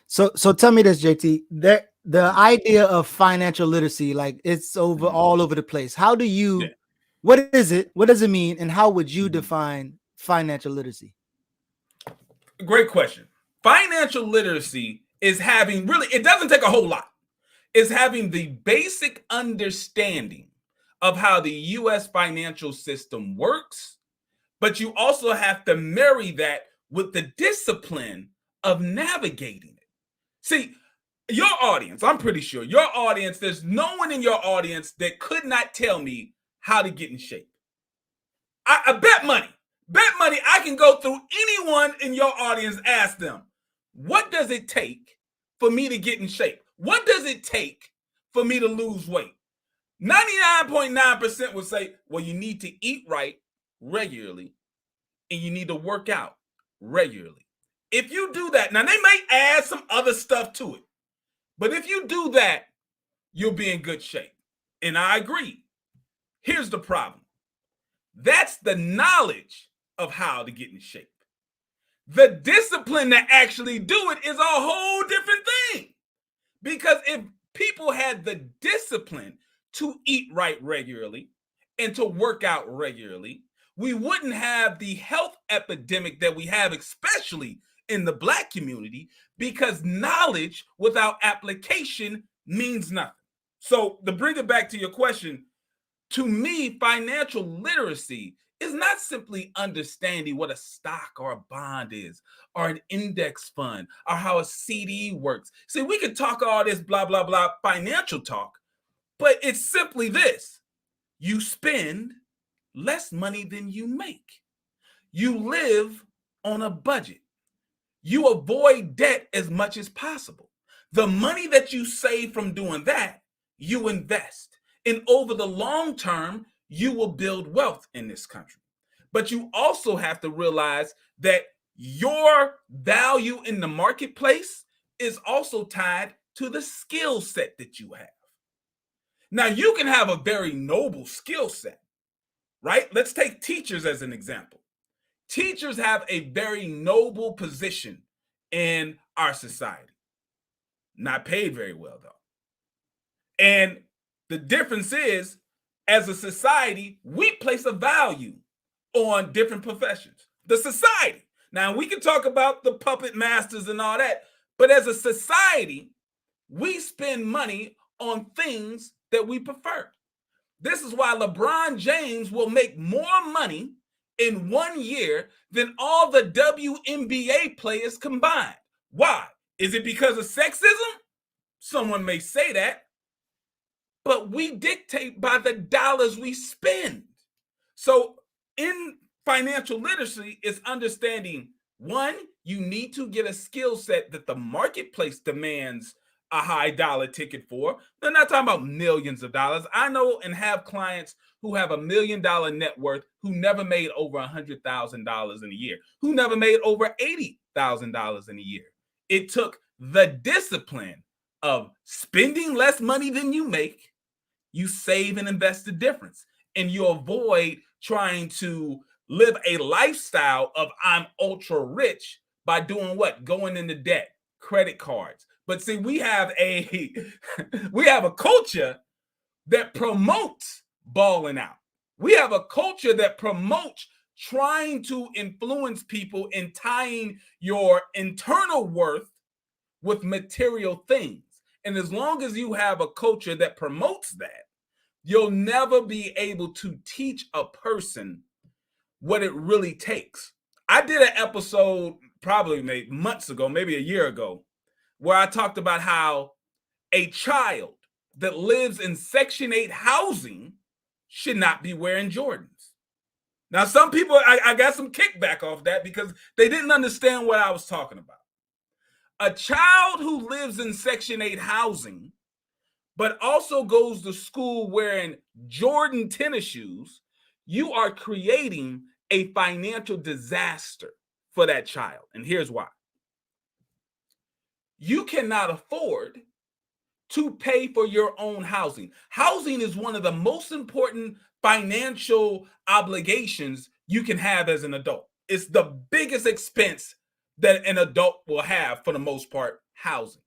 So tell me this, JT. The idea of financial literacy, like it's all over the place. How do you? What is it? What does it mean? And how would you define financial literacy? Great question. Financial literacy is having it doesn't take a whole lot. It's having the basic understanding of how the U.S. financial system works, but you also have to marry that with the discipline of navigating it. See, your audience, I'm pretty sure your audience, there's no one in your audience that could not tell me how to get in shape. I bet money, I can go through anyone in your audience, ask them, what does it take for me to get in shape? What does it take for me to lose weight? 99.9% would say, well, you need to eat right regularly and you need to work out regularly. If you do that, now they may add some other stuff to it, but if you do that, you'll be in good shape. And I agree. Here's the problem. That's the knowledge of how to get in shape. The discipline to actually do it is a whole different thing. Because if people had the discipline to eat right regularly and to work out regularly, we wouldn't have the health epidemic that we have, especially in the Black community, because knowledge without application means nothing. So to bring it back to your question, to me, financial literacy is not simply understanding what a stock or a bond is, or an index fund, or how a CD works. See, we could talk all this blah, blah, blah financial talk, but it's simply this. You spend less money than you make. You live on a budget. You avoid debt as much as possible. The money that you save from doing that, you invest. And over the long term, you will build wealth in this country. But you also have to realize that your value in the marketplace is also tied to the skill set that you have. Now, you can have a very noble skill set, right? Let's take teachers as an example. Teachers have a very noble position in our society. not paid very well, though. And the difference is, as a society, we place a value on different professions. The society. Now, we can talk about the puppet masters and all that, but as a society, we spend money on things that we prefer. This is why LeBron James will make more money in 1 year than all the WNBA players combined. Why? Is it because of sexism? Someone may say that, but we dictate by the dollars we spend. So in financial literacy, it's understanding, one, you need to get a skill set that the marketplace demands a high dollar ticket for. They're not talking about millions of dollars. I know and have clients who have $1 million net worth who never made over $100,000 in a year, who never made over $80,000 in a year. It took the discipline of spending less money than you make. You save and invest the difference, and you avoid trying to live a lifestyle of I'm ultra rich by doing what? Going into debt, credit cards. But see, we have a culture that promotes balling out. We have a culture that promotes trying to influence people and tying your internal worth with material things. And as long as you have a culture that promotes that, you'll never be able to teach a person what it really takes. I did an episode probably maybe months ago, maybe a year ago, where I talked about how a child that lives in Section 8 housing should not be wearing Jordans. Now, some people, I got some kickback off that because they didn't understand what I was talking about. A child who lives in Section 8 housing, but also goes to school wearing Jordan tennis shoes, you are creating a financial disaster for that child. And here's why. You cannot afford to pay for your own housing. Housing is one of the most important financial obligations you can have as an adult. It's the biggest expense that an adult will have, for the most part, housing.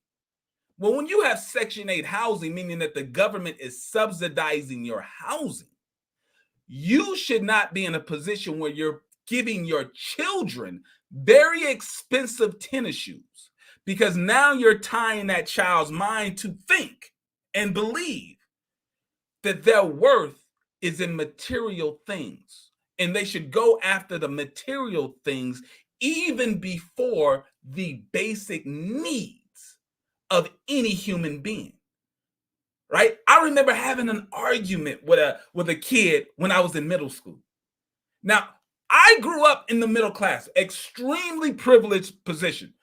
Well, when you have Section 8 housing, meaning that the government is subsidizing your housing, you should not be in a position where you're giving your children very expensive tennis shoes, because now you're tying that child's mind to think and believe that their worth is in material things, and they should go after the material things even before the basic needs of any human being. Right? I remember having an argument with a kid when I was in middle school. Now, I grew up in the middle class, extremely privileged position.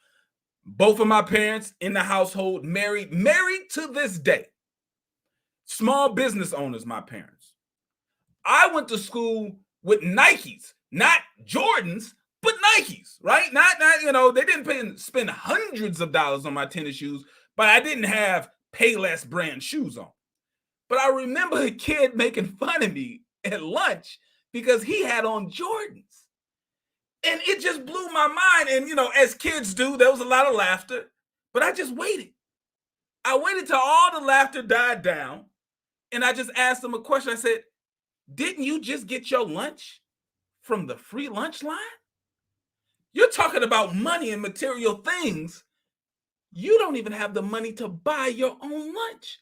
Both of my parents in the household, married to this day. Small business owners, my parents. I went to school with Nikes, not Jordans, but Nikes, right? Not they didn't spend hundreds of dollars on my tennis shoes, but I didn't have Payless brand shoes on. But I remember a kid making fun of me at lunch because he had on Jordans. And it just blew my mind. And, as kids do, there was a lot of laughter, but I just waited. I waited till all the laughter died down. And I just asked him a question. I said, didn't you just get your lunch from the free lunch line? You're talking about money and material things. You don't even have the money to buy your own lunch.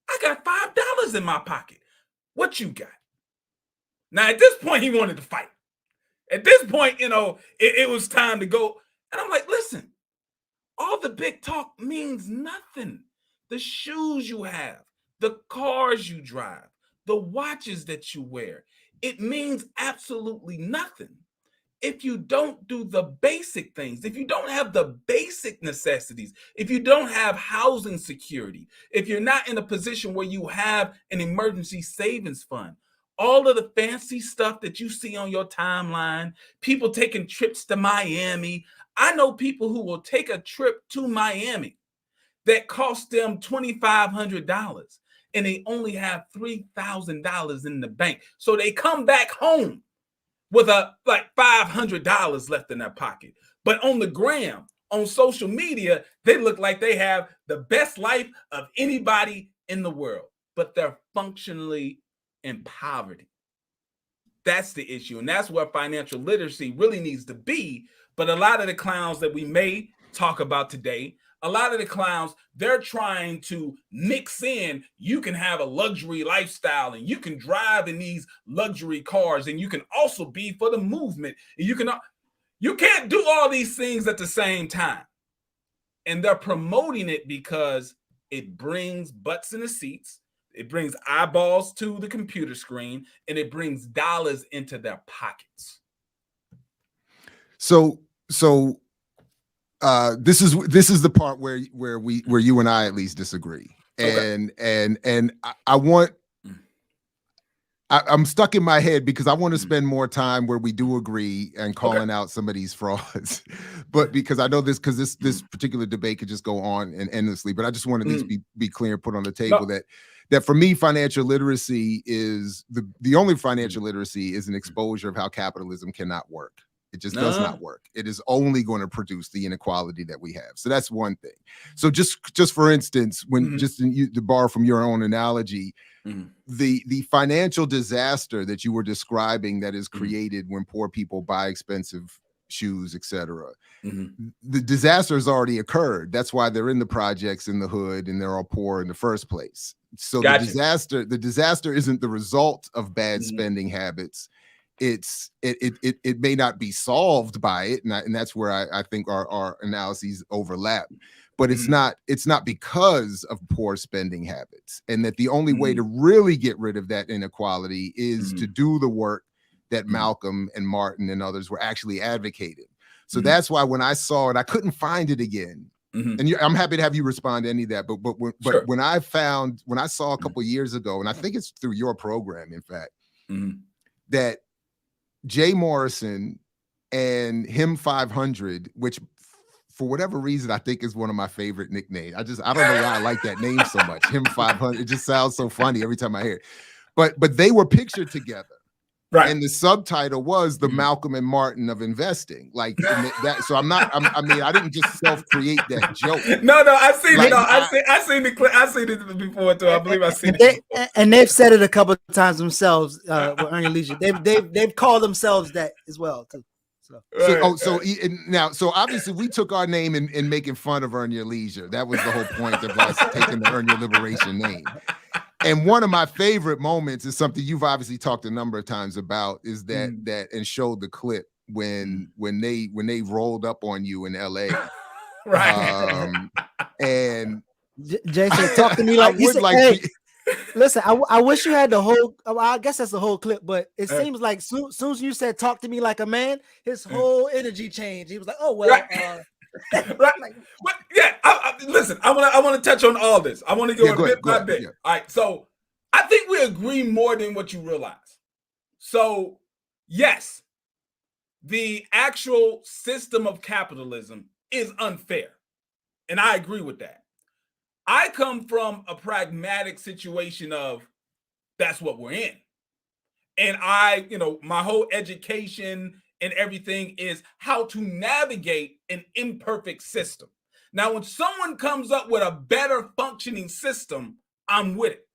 I got $5 in my pocket. What you got? Now, at this point, he wanted to fight. At this point, it was time to go. And I'm like, listen, all the big talk means nothing. The shoes you have, the cars you drive, the watches that you wear, it means absolutely nothing if you don't do the basic things, if you don't have the basic necessities, if you don't have housing security, if you're not in a position where you have an emergency savings fund. All of the fancy stuff that you see on your timeline, people taking trips to Miami. I know people who will take a trip to Miami that cost them $2,500 and they only have $3,000 in the bank. So they come back home with like $500 left in their pocket. But on the gram, on social media, they look like they have the best life of anybody in the world, but they're functionally in poverty. That's the issue. And that's where financial literacy really needs to be. But a lot of the clowns that we may talk about today, a lot of the clowns, they're trying to mix in, you can have a luxury lifestyle and you can drive in these luxury cars and you can also be for the movement. And you can't do all these things at the same time. And they're promoting it because it brings butts in the seats. It brings eyeballs to the computer screen, and it brings dollars into their pockets. So this is the part where you and I at least disagree. Okay. And I'm stuck in my head because I want to spend more time where we do agree and calling out some of these frauds. But because I know this particular debate could just go on and endlessly, but I just want to at least be clear and put on the table that for me, financial literacy is the only financial literacy is an exposure of how capitalism cannot work. It just does not work. It is only going to produce the inequality that we have. So that's one thing. So just for instance, when to borrow from your own analogy, the financial disaster that you were describing that is created when poor people buy expensive shoes, etc. The disaster has already occurred. That's why they're in the projects in the hood and they're all poor in the first place. So the disaster isn't the result of bad spending habits. It may not be solved by it, and that's where I think our analyses overlap. But it's not because of poor spending habits, and that the only way to really get rid of that inequality is to do the work that Malcolm and Martin and others were actually advocating. So that's why when I saw it, I couldn't find it again. And I'm happy to have you respond to any of that. But when I saw a couple of years ago, and I think it's through your program, in fact, that Jay Morrison and him 500, which for whatever reason I think is one of my favorite nicknames. I don't know why I like that name so much. Him 500. It just sounds so funny every time I hear it. But they were pictured together. Right. And the subtitle was the Malcolm and Martin of investing. Like that. So I didn't just self-create that joke. No, I've seen it. I've seen the clip. I've seen it before too. I believe I've seen it. And they've said it a couple of times themselves with Earn Your Leisure. They've called themselves that as well too. So obviously we took our name in making fun of Earn Your Leisure. That was the whole point of us taking the Earn Your Liberation name. And one of my favorite moments is something you've obviously talked a number of times about, is that and showed the clip when they rolled up on you in LA. Right. And Jason, talk to me like you said, hey, listen, I wish you had the whole, I guess that's the whole clip, but it seems like soon as you said talk to me like a man, his whole energy changed. He was like, oh well. Right. Right. But yeah, listen, I want to touch on all this. I want to go bit by bit. Yeah. All right. So I think we agree more than what you realize. So yes, the actual system of capitalism is unfair. And I agree with that. I come from a pragmatic situation of that's what we're in. And my whole education and everything is how to navigate an imperfect system. Now, when someone comes up with a better functioning system, I'm with it.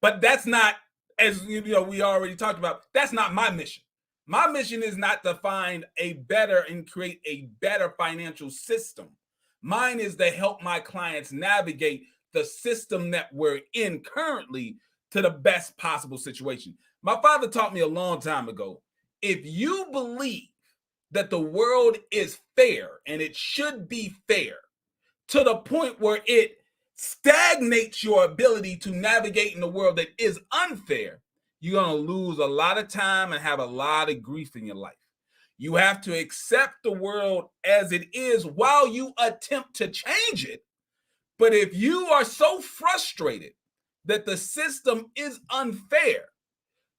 But that's not, as we already talked about, that's not my mission. My mission is not to find a better and create a better financial system. Mine is to help my clients navigate the system that we're in currently to the best possible situation. My father taught me a long time ago, if you believe that the world is fair and it should be fair to the point where it stagnates your ability to navigate in a world that is unfair, you're going to lose a lot of time and have a lot of grief in your life. You have to accept the world as it is while you attempt to change it. But if you are so frustrated that the system is unfair,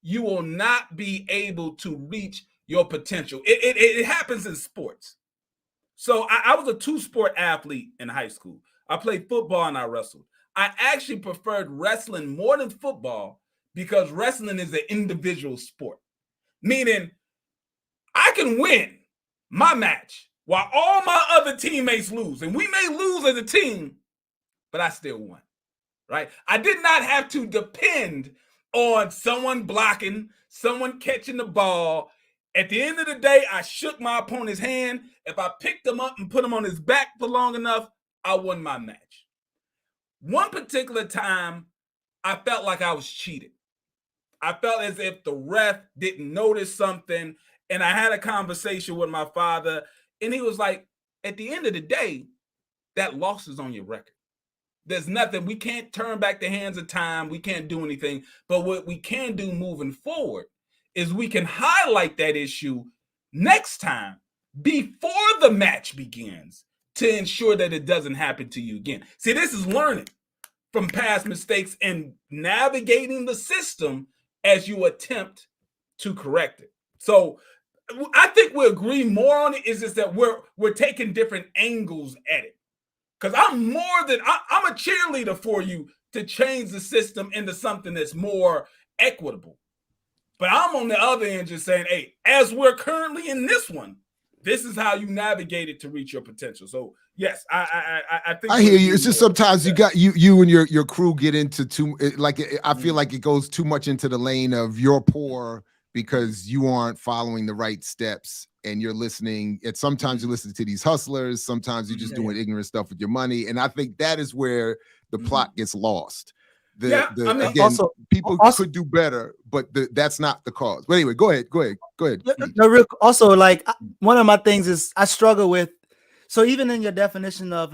you will not be able to reach your potential. It happens in sports. So I was a two-sport athlete in high school. I played football and I wrestled. I actually preferred wrestling more than football because wrestling is an individual sport. Meaning I can win my match while all my other teammates lose. And we may lose as a team, but I still won, right? I did not have to depend on someone blocking, someone catching the ball. At the end of the day, I shook my opponent's hand. If I picked him up and put him on his back for long enough, I won my match. One particular time, I felt like I was cheated. I felt as if the ref didn't notice something, and I had a conversation with my father, and he was like, at the end of the day, that loss is on your record. There's nothing. We can't turn back the hands of time. We can't do anything. But what we can do moving forward is we can highlight that issue next time before the match begins to ensure that it doesn't happen to you again. See, this is learning from past mistakes and navigating the system as you attempt to correct it. So I think we agree more on it. Is just that we're taking different angles at it. Because I'm a cheerleader for you to change the system into something that's more equitable. But I'm on the other end just saying, hey, as we're currently in this one, this is how you navigate it to reach your potential. So yes, I think I hear you. It's just sometimes you got you and your crew get into too, like, I feel like it goes too much into the lane of you're poor because you aren't following the right steps and you're listening. And sometimes you listen to these hustlers. Sometimes you're just doing ignorant stuff with your money. And I think that is where the plot gets lost. Again, also, people could do better, but that's not the cause. But anyway, go ahead. No, also, like, one of my things is I struggle with. So even in your definition of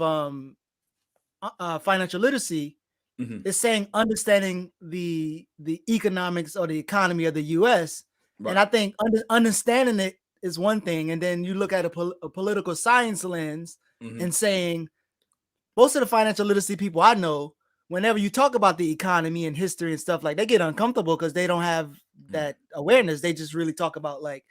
financial literacy, it's saying understanding the economics or the economy of the U.S. Right. And I think understanding it is one thing, and then you look at a political science lens and saying most of the financial literacy people I know, whenever you talk about the economy and history and stuff, like, they get uncomfortable because they don't have that awareness. They just really talk about like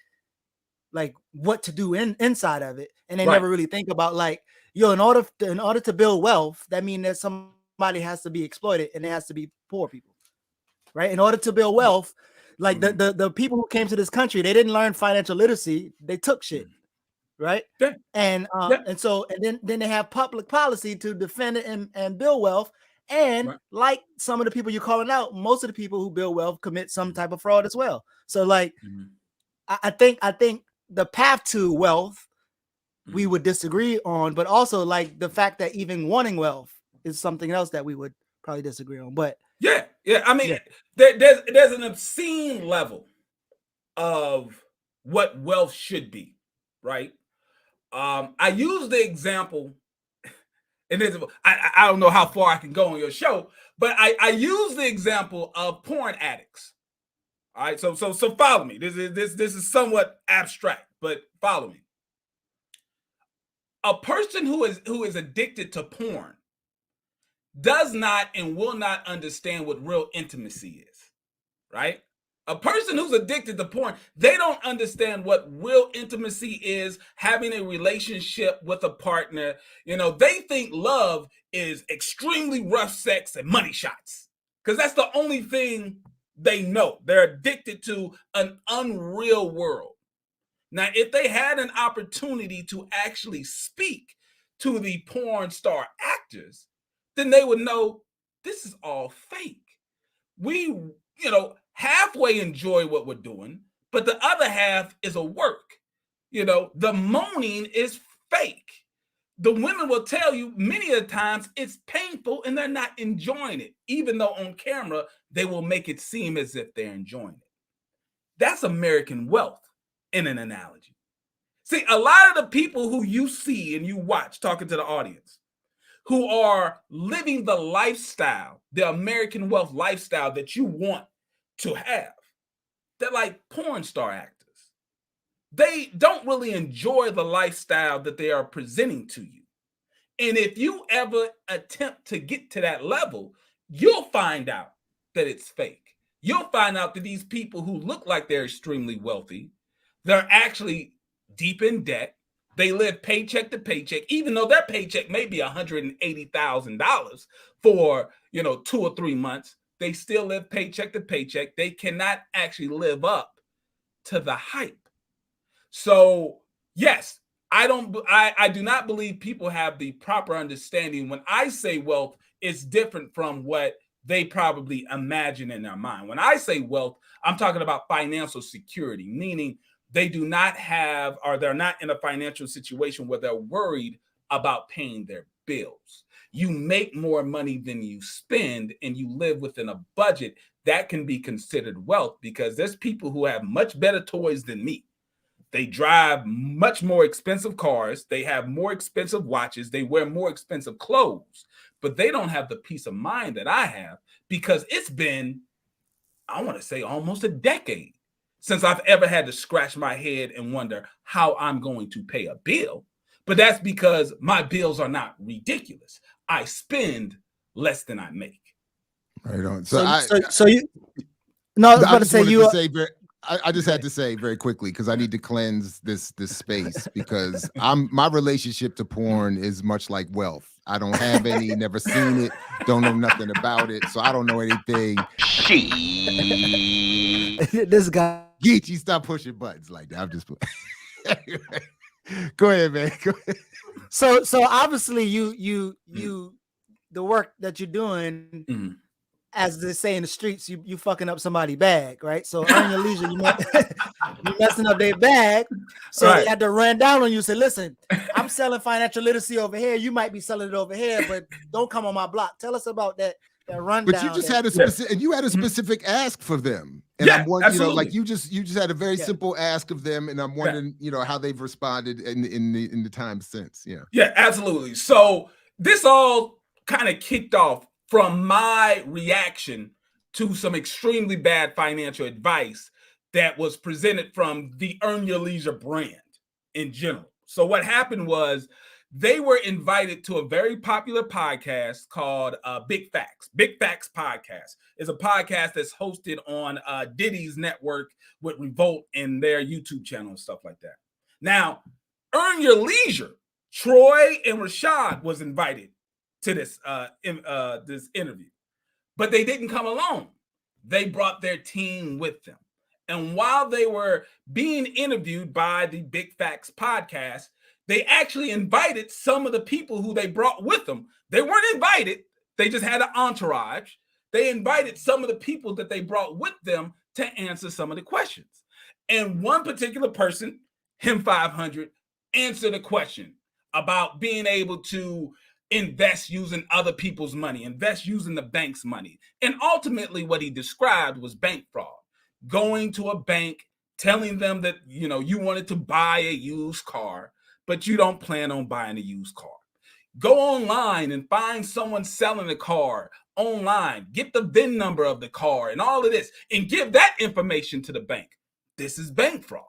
what to do inside of it, and they never really think about, like, yo, in order to build wealth, that means that somebody has to be exploited, and it has to be poor people, right? In order to build wealth, like the people who came to this country, they didn't learn financial literacy. They took shit, right? Yeah. And then they have public policy to defend it and build wealth. And like some of the people you're calling out, most of the people who build wealth commit some type of fraud as well. So, like, I think the path to wealth we would disagree on, but also, like, the fact that even wanting wealth is something else that we would probably disagree on. But yeah. I mean, there's an obscene level of what wealth should be, right? I use the example. And I don't know how far I can go on your show, but I use the example of porn addicts. All right, so follow me. This is somewhat abstract, but follow me. A person who is addicted to porn does not and will not understand what real intimacy is, right? A person who's addicted to porn, they don't understand what real intimacy is, having a relationship with a partner. You know, they think love is extremely rough sex and money shots because that's the only thing they know. They're addicted to an unreal world. Now, if they had an opportunity to actually speak to the porn star actors, then they would know this is all fake. We, halfway enjoy what we're doing, but the other half is a work. The moaning is fake. The women will tell you many of the times it's painful and they're not enjoying it, even though on camera they will make it seem as if they're enjoying it. That's American wealth in an analogy. See, a lot of the people who you see and you watch talking to the audience who are living the lifestyle, the American wealth lifestyle that you want to have, they're like porn star actors. They don't really enjoy the lifestyle that they are presenting to you. And if you ever attempt to get to that level, you'll find out that it's fake. You'll find out that these people who look like they're extremely wealthy, they're actually deep in debt. They live paycheck to paycheck, even though their paycheck may be $180,000 for, 2 or 3 months. They still live paycheck to paycheck. They cannot actually live up to the hype. So, yes, I do not believe people have the proper understanding. When I say wealth, it's different from what they probably imagine in their mind. When I say wealth, I'm talking about financial security, meaning they do not have, or they're not in a financial situation where they're worried about paying their bills. You make more money than you spend and you live within a budget, that can be considered wealth, because there's people who have much better toys than me. They drive much more expensive cars. They have more expensive watches. They wear more expensive clothes, but they don't have the peace of mind that I have, because it's been, I want to say, almost a decade since I've ever had to scratch my head and wonder how I'm going to pay a bill. But that's because my bills are not ridiculous. I spend less than I make. Right on. So you. No, I was about to say you. I just had to say very quickly, because I need to cleanse this space, because my relationship to porn is much like wealth. I don't have any, never seen it, don't know nothing about it, so I don't know anything. This guy. Geechee, stop pushing buttons like that. I'm just go ahead, man. Go ahead. So obviously you the work that you're doing. Mm-hmm. As they say in the streets, you fucking up somebody's bag, right? So earn your leisure, you messing up their bag. So right. They had to run down on you. Say, listen, I'm selling financial literacy over here. You might be selling it over here, but don't come on my block. Tell us about that rundown. But you just had a specific, and you had a specific ask for them. And I'm wondering, like you just had a very simple ask of them, and I'm wondering, how they've responded in the time since. Yeah, absolutely. So this all kind of kicked off from my reaction to some extremely bad financial advice that was presented from the Earn Your Leisure brand in general. So what happened was they were invited to a very popular podcast called Big Facts. Big Facts Podcast is a podcast that's hosted on Diddy's network with Revolt and their YouTube channel and stuff like that. Now, Earn Your Leisure, Troy and Rashad was invited to this interview, but they didn't come alone. They brought their team with them. And while they were being interviewed by the Big Facts podcast, they actually invited some of the people who they brought with them. They weren't invited. They just had an entourage. They invited some of the people that they brought with them to answer some of the questions. And one particular person, him 500, answered a question about being able to invest using other people's money, invest using the bank's money. And ultimately what he described was bank fraud. Going to a bank, telling them that, you wanted to buy a used car, but you don't plan on buying a used car. Go online and find someone selling a car online, get the VIN number of the car and all of this, and give that information to the bank. This is bank fraud,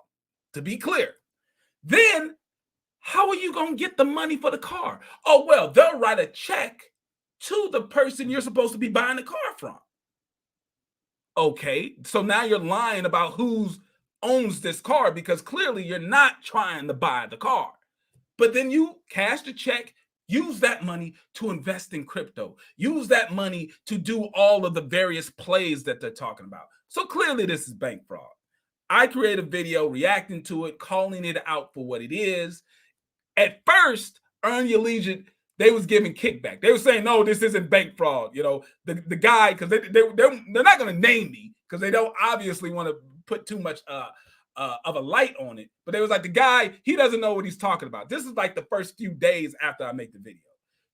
to be clear. Then how are you going to get the money for the car? Oh, well, they'll write a check to the person you're supposed to be buying the car from. Okay, so now you're lying about who owns this car, because clearly you're not trying to buy the car. But then you cash the check, use that money to invest in crypto, use that money to do all of the various plays that they're talking about. So clearly this is bank fraud. I created a video reacting to it, calling it out for what it is. At first, Earn Your Leisure, they was giving kickback. They were saying, no, this isn't bank fraud. The guy, because they're not going to name me, because they don't obviously want to put too much of a light on it. But they was like, the guy, he doesn't know what he's talking about. This is like the first few days after I make the video.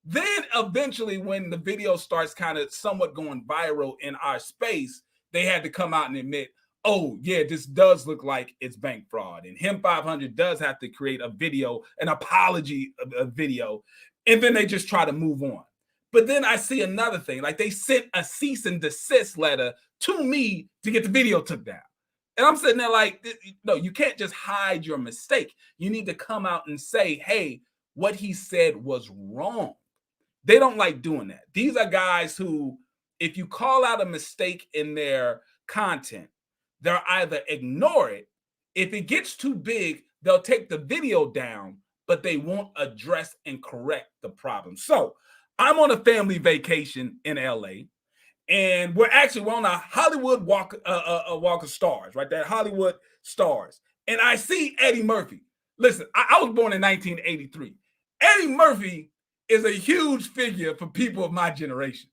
Then eventually, when the video starts kind of somewhat going viral in our space, they had to come out and admit, oh, yeah, this does look like it's bank fraud. And him 500 does have to create a video, an apology video, and then they just try to move on. But then I see another thing, like they sent a cease and desist letter to me to get the video took down. And I'm sitting there like, no, you can't just hide your mistake. You need to come out and say, hey, what he said was wrong. They don't like doing that. These are guys who, if you call out a mistake in their content, they'll either ignore it. If it gets too big, they'll take the video down, but they won't address and correct the problem. So I'm on a family vacation in LA, and we're on a Hollywood walk of stars, right? That Hollywood stars. And I see Eddie Murphy. listen, I was born in 1983. Eddie Murphy is a huge figure for people of my generation.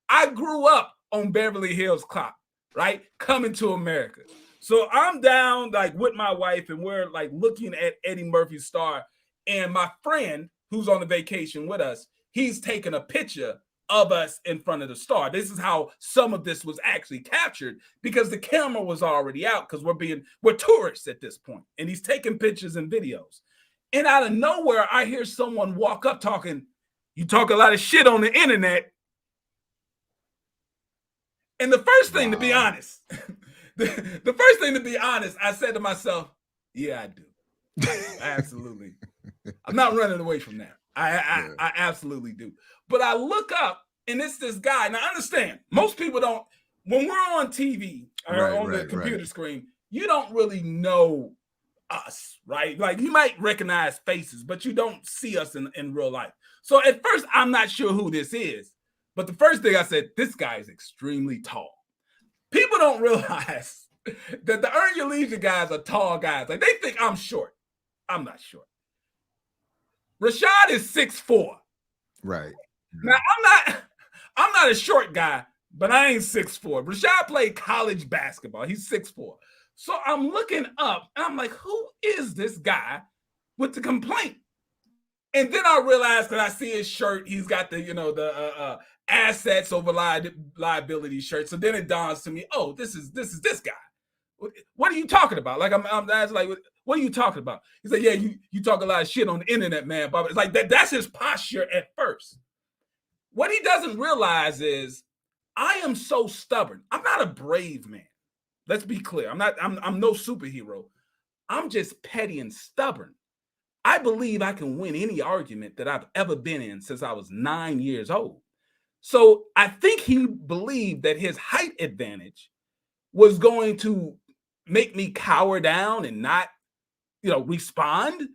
I grew up on Beverly Hills Cop, right? Coming to America. So I'm down like with my wife and we're like looking at Eddie Murphy's star. And my friend who's on the vacation with us, he's taking a picture of us in front of the star. This is how some of this was actually captured because the camera was already out because we're tourists at this point. And he's taking pictures and videos. And out of nowhere, I hear someone walk up talking, "You talk a lot of shit on the internet." And the first thing, to be honest, the first thing to be honest, I said to myself, yeah, I do. I absolutely. I'm not running away from that. I absolutely do. But I look up and it's this guy. Now, understand, most people don't, when we're on TV or on the computer screen, you don't really know us, right? Like you might recognize faces, but you don't see us in real life. So at first, I'm not sure who this is. But the first thing I said, this guy is extremely tall. People don't realize that the Earn Your Leisure guys are tall guys. Like they think I'm short. I'm not short. Rashad is 6'4". Right. Now I'm not a short guy, but I ain't 6'4". Rashad played college basketball. He's 6'4". So I'm looking up and I'm like, who is this guy with the complaint? And then I realized that I see his shirt. He's got the assets over liability shirt. So then it dawns to me, oh, this is this guy. What are you talking about? Like I'm like, what are you talking about? He said, yeah, you talk a lot of shit on the internet, man. But it's like that's his posture at first. What he doesn't realize is I am so stubborn. I'm not a brave man. Let's be clear. I'm no superhero. I'm just petty and stubborn. I believe I can win any argument that I've ever been in since I was 9 years old. So I think he believed that his height advantage was going to make me cower down and not, respond.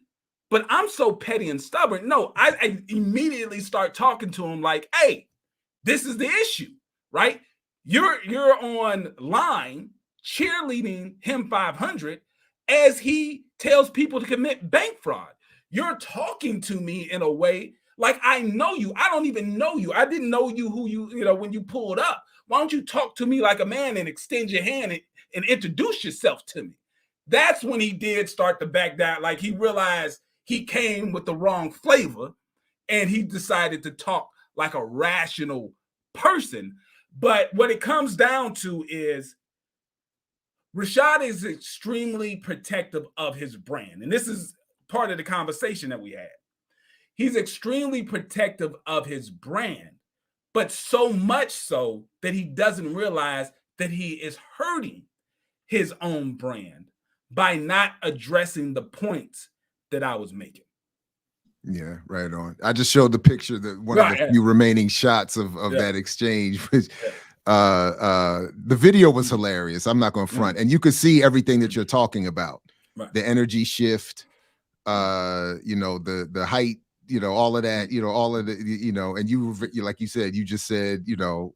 But I'm so petty and stubborn. No, I immediately start talking to him like, hey, this is the issue, right? You're online cheerleading him 500 as he tells people to commit bank fraud. You're talking to me in a way like I know you. I don't even know you. I didn't know you when you pulled up. Why don't you talk to me like a man and extend your hand and introduce yourself to me? That's when he did start to back down. Like he realized he came with the wrong flavor and he decided to talk like a rational person. But what it comes down to is Rashad is extremely protective of his brand. And this is part of the conversation that we had. He's extremely protective of his brand, but so much so that he doesn't realize that he is hurting his own brand by not addressing the points that I was making. Yeah, right on. I just showed the picture, one of the few remaining shots of that exchange. Which, the video was hilarious. I'm not going to front. And you could see everything that you're talking about. Right. The energy shift, the height, all of that, all of the, and you like you said, you just said, you're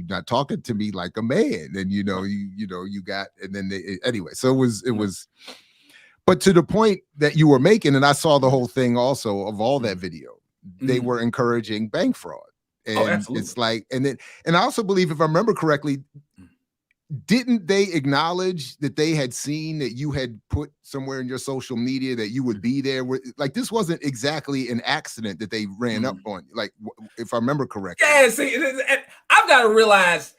not talking to me like a man, and you got, and then anyway, so it was, but to the point that you were making, and I saw the whole thing also of all that video, they were encouraging bank fraud, and it's like, and I also believe, if I remember correctly, didn't they acknowledge that they had seen that you had put somewhere in your social media that you would be there? Like, this wasn't exactly an accident that they ran up on, like, if I remember correctly. Yeah, see, I've got to realize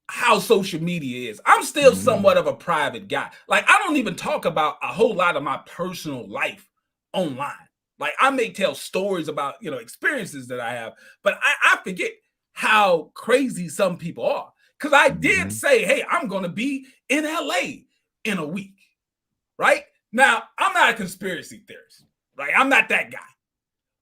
how social media is. I'm still somewhat of a private guy. Like, I don't even talk about a whole lot of my personal life online. Like, I may tell stories about, experiences that I have, but I forget how crazy some people are. Because I did say, hey, I'm going to be in LA in a week, right? Now, I'm not a conspiracy theorist, right? I'm not that guy.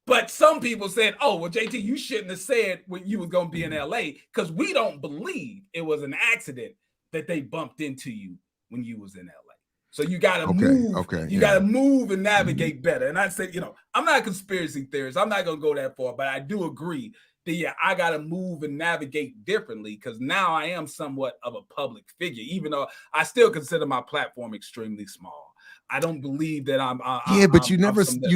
But some people said, oh, well, JT, you shouldn't have said when you was going to be in LA because we don't believe it was an accident that they bumped into you when you was in LA. So you got to move. You got to move and navigate better. And I said, I'm not a conspiracy theorist. I'm not going to go that far, but I do agree that, I got to move and navigate differently because now I am somewhat of a public figure, even though I still consider my platform extremely small. I don't believe that but you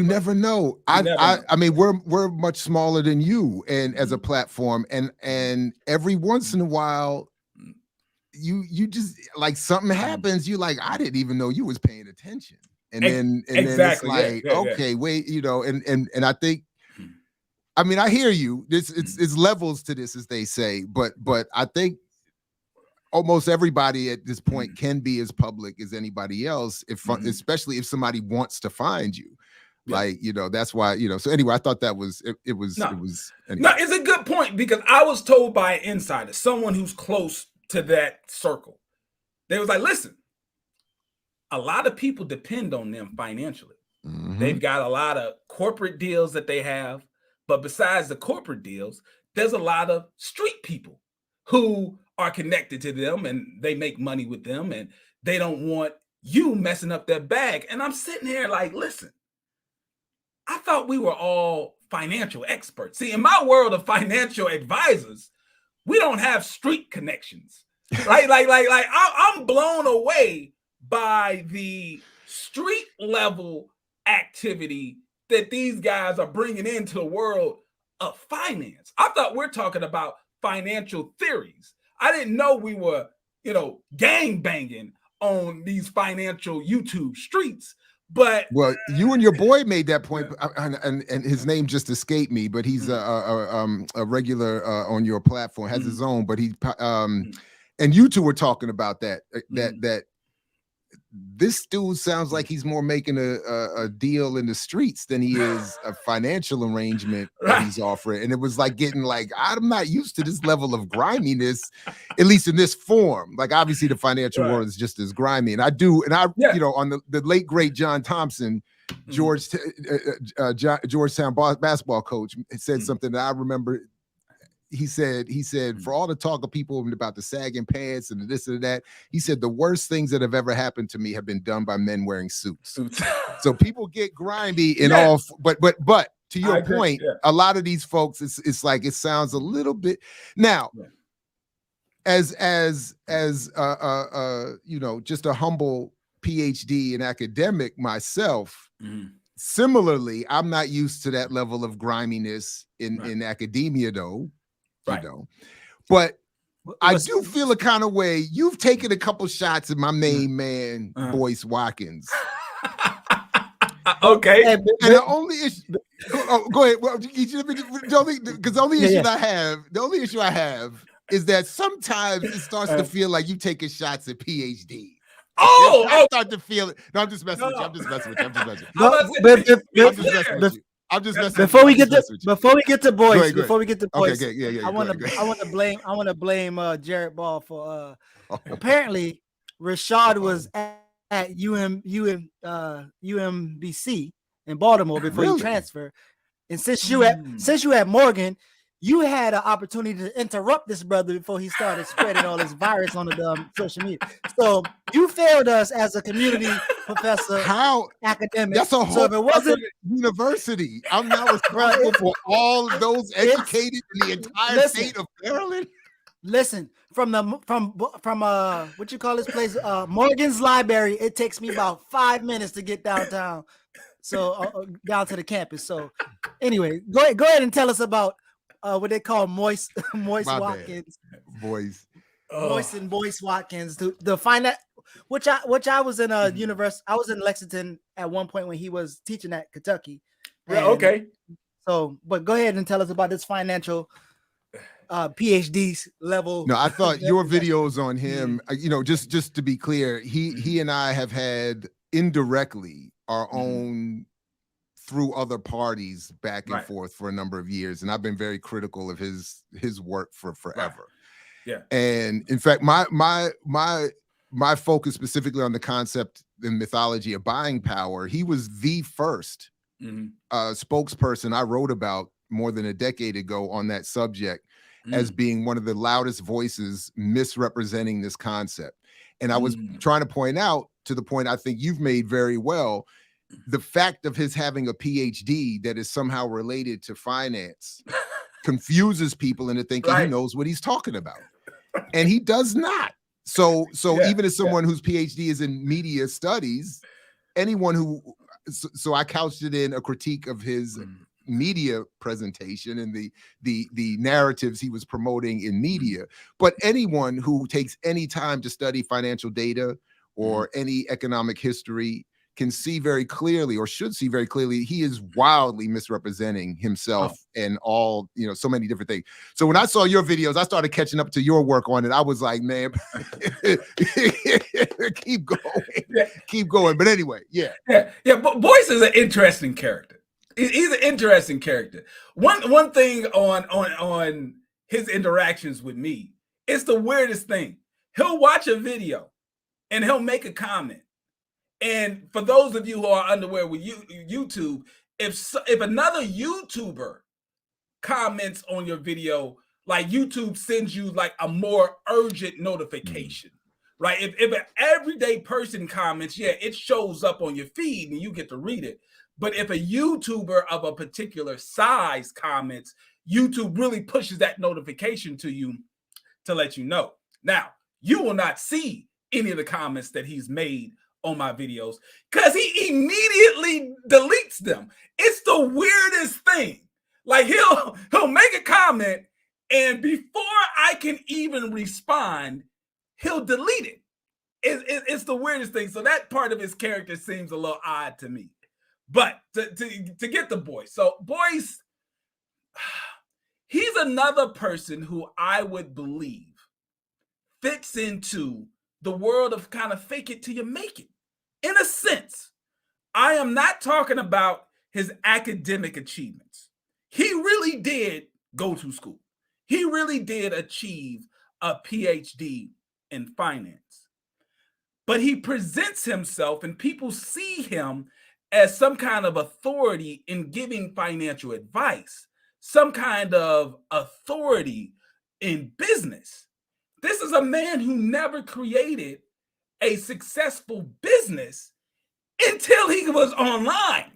never know. I mean, we're much smaller than you, and as a platform, and every once in a while, you just like something happens. You like, I didn't even know you was paying attention, and then it's like, okay, wait, you know, and I think, I mean, I hear you. It's levels to this, as they say, but I think almost everybody at this point can be as public as anybody else, especially if somebody wants to find you. Like, you know, that's why, you know, so anyway, I thought that was anyway. No, it's a good point, because I was told by an insider, someone who's close to that circle. They was like, listen, a lot of people depend on them financially. They've got a lot of corporate deals that they have, but besides the corporate deals, there's a lot of street people who are connected to them and they make money with them, and they don't want you messing up their bag. And I'm sitting here like, listen, I thought we were all financial experts. See, in my world of financial advisors, we don't have street connections. Like I'm blown away by the street level activity that these guys are bringing into the world of finance. I thought we're talking about financial theories. I didn't know we were, you know, gang banging on these financial YouTube streets. But well, you and your boy made that point, and his name just escaped me. But he's a regular on your platform, has his own. But he and you two were talking about that that this dude sounds like he's more making a deal in the streets than he is a financial arrangement that he's offering. And it was like getting like, I'm not used to this level of griminess, at least in this form. Like, obviously the financial world is just as grimy. And I you know, on the late great John Thompson, Georgetown basketball coach, said something that I remember. He said, for all the talk of people about the sagging pants and this and that, he said, the worst things that have ever happened to me have been done by men wearing suits. So people get grimy and all, but to your point, a lot of these folks, it's like, it sounds a little bit now, as you know, just a humble PhD in academic myself. Similarly, I'm not used to that level of griminess in academia, though. You know, but I do feel a kind of way. You've taken a couple shots at my main man, Boyce Watkins. Okay. And the only issue, go ahead. Well, because the only issue I have is that sometimes it starts to feel like you taking shots at PhD. I start to feel it. No, I'm just messing with you. I'm just messing with you. I'm just messing before we get to Boyce, I want to blame Jared Ball for apparently Rashad was at UMBC in Baltimore before he transferred, and since you had Morgan, you had an opportunity to interrupt this brother before he started spreading all this virus on the social media. So you failed us as a community professor. How academic? That's a whole so if it wasn't university. I'm not responsible for all of those educated in the entire state of Maryland. Listen, from what you call this place, Morgan's Library, it takes me about 5 minutes to get downtown. So down to the campus. So anyway, go ahead and tell us about what they call Moist Watkins. Boys. Moist and Boyce Watkins to find that, which I was in a university. I was in Lexington at one point when he was teaching at Kentucky. Okay. So, but go ahead and tell us about this financial PhD level. No, I thought your videos on him, you know, just to be clear, he and I have had indirectly our own through other parties back and forth for a number of years, and I've been very critical of his work for forever. Yeah. And in fact, my focus specifically on the concept and mythology of buying power, he was the first spokesperson I wrote about more than a decade ago on that subject as being one of the loudest voices misrepresenting this concept. And I was trying to point out, to the point I think you've made very well, the fact of his having a PhD that is somehow related to finance confuses people into thinking he knows what he's talking about. And he does not. So even as someone whose PhD is in media studies, anyone who, so I couched it in a critique of his media presentation and the narratives he was promoting in media. But anyone who takes any time to study financial data or any economic history can see very clearly, or should see very clearly, he is wildly misrepresenting himself and all, you know, so many different things. So when I saw your videos, I started catching up to your work on it. I was like, man, keep going. But anyway, But Boyce is an interesting character. He's an interesting character. One thing on his interactions with me, it's the weirdest thing. He'll watch a video and he'll make a comment. And for those of you who are unaware with YouTube, if another YouTuber comments on your video, like YouTube sends you like a more urgent notification, right? If an everyday person comments, it shows up on your feed and you get to read it. But if a YouTuber of a particular size comments, YouTube really pushes that notification to you to let you know. Now, you will not see any of the comments that he's made on my videos because he immediately deletes them. It's the weirdest thing. Like he'll make a comment and before I can even respond, he'll delete it. It's the weirdest thing. So that part of his character seems a little odd to me. But to get the Boyce. So Boyce, he's another person who I would believe fits into the world of kind of fake it till you make it. In a sense, I am not talking about his academic achievements. He really did go to school. He really did achieve a PhD in finance. But he presents himself and people see him as some kind of authority in giving financial advice, some kind of authority in business. This is a man who never created a successful business until he was online,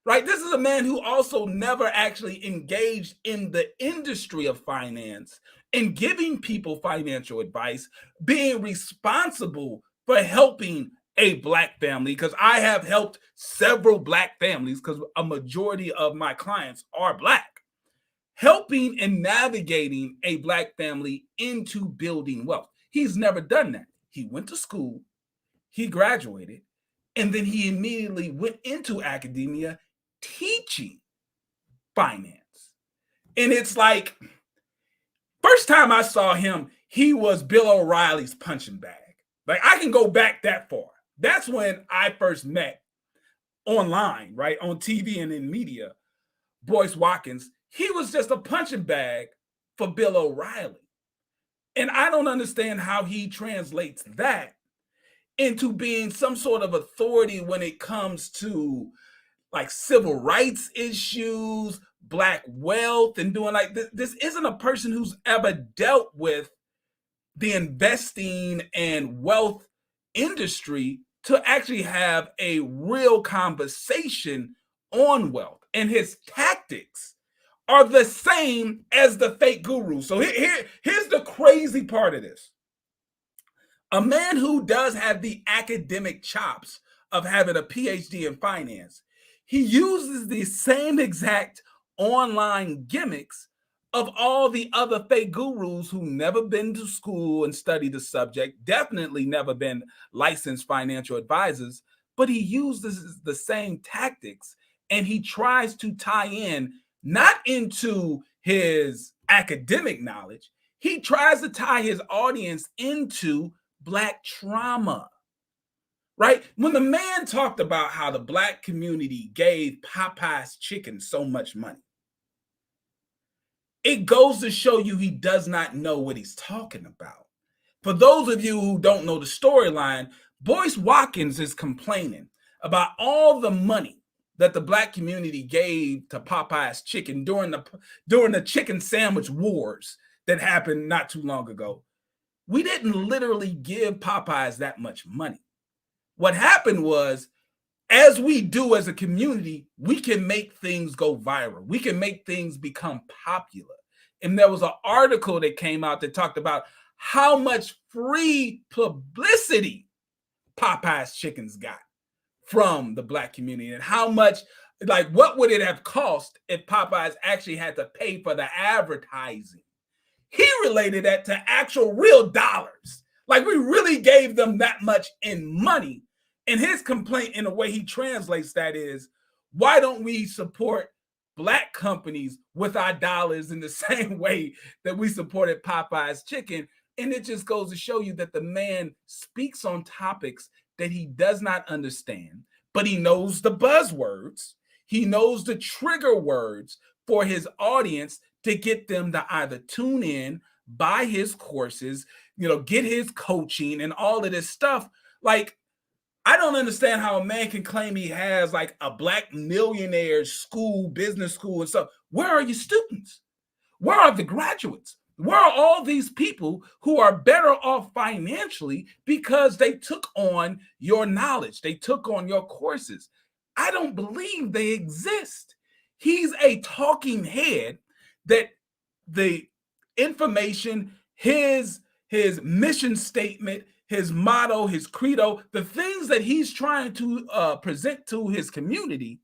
right? This is a man who also never actually engaged in the industry of finance and giving people financial advice, being responsible for helping a Black family, because I have helped several Black families because a majority of my clients are Black. Helping and navigating a Black family into building wealth. He's never done that. He went to school, he graduated, and then he immediately went into academia teaching finance. And it's like, first time I saw him, he was Bill O'Reilly's punching bag. Like I can go back that far. That's when I first met online, right? On TV and in media, Boyce Watkins. He was just a punching bag for Bill O'Reilly. And I don't understand how he translates that into being some sort of authority when it comes to like civil rights issues, Black wealth, and doing like this. This isn't a person who's ever dealt with the investing and wealth industry to actually have a real conversation on wealth. And his tactics are the same as the fake guru. So here's the crazy part of this. A man who does have the academic chops of having a PhD in finance, he uses the same exact online gimmicks of all the other fake gurus who never been to school and studied the subject, definitely never been licensed financial advisors, but he uses the same tactics and he tries to tie in not into his academic knowledge, he tries to tie his audience into Black trauma, right? When the man talked about how the Black community gave Popeye's chicken so much money, it goes to show you he does not know what he's talking about. For those of you who don't know the storyline, Boyce Watkins is complaining about all the money that the Black community gave to Popeye's chicken during the chicken sandwich wars that happened not too long ago. We didn't literally give Popeyes that much money. What happened was, as we do as a community, we can make things go viral. We can make things become popular. And there was an article that came out that talked about how much free publicity Popeye's chickens got from the Black community, and how much, like, what would it have cost if Popeyes actually had to pay for the advertising? He related that to actual real dollars. Like, we really gave them that much in money. And his complaint, in the way he translates that, is, why don't we support Black companies with our dollars in the same way that we supported Popeye's chicken? And it just goes to show you that the man speaks on topics that he does not understand, but he knows the buzzwords. He knows the trigger words for his audience to get them to either tune in, buy his courses, get his coaching and all of this stuff. Like, I don't understand how a man can claim he has like a Black millionaire school, business school and stuff. Where are your students? Where are the graduates? Where are all these people who are better off financially because they took on your knowledge? They took on your courses. I don't believe they exist. He's a talking head that the information, his mission statement, his motto, his credo, the things that he's trying to present to his community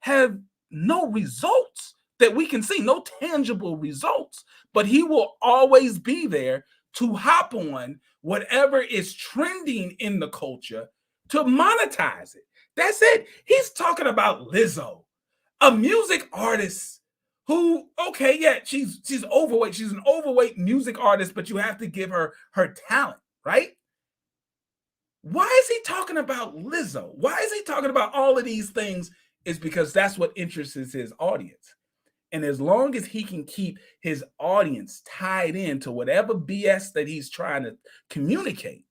have no results that we can see, no tangible results, but he will always be there to hop on whatever is trending in the culture to monetize it. That's it. He's talking about Lizzo, a music artist who, okay, yeah, she's overweight. She's an overweight music artist, but you have to give her her talent, right? Why is he talking about Lizzo? Why is he talking about all of these things? It's because that's what interests his audience. And as long as he can keep his audience tied into whatever BS that he's trying to communicate,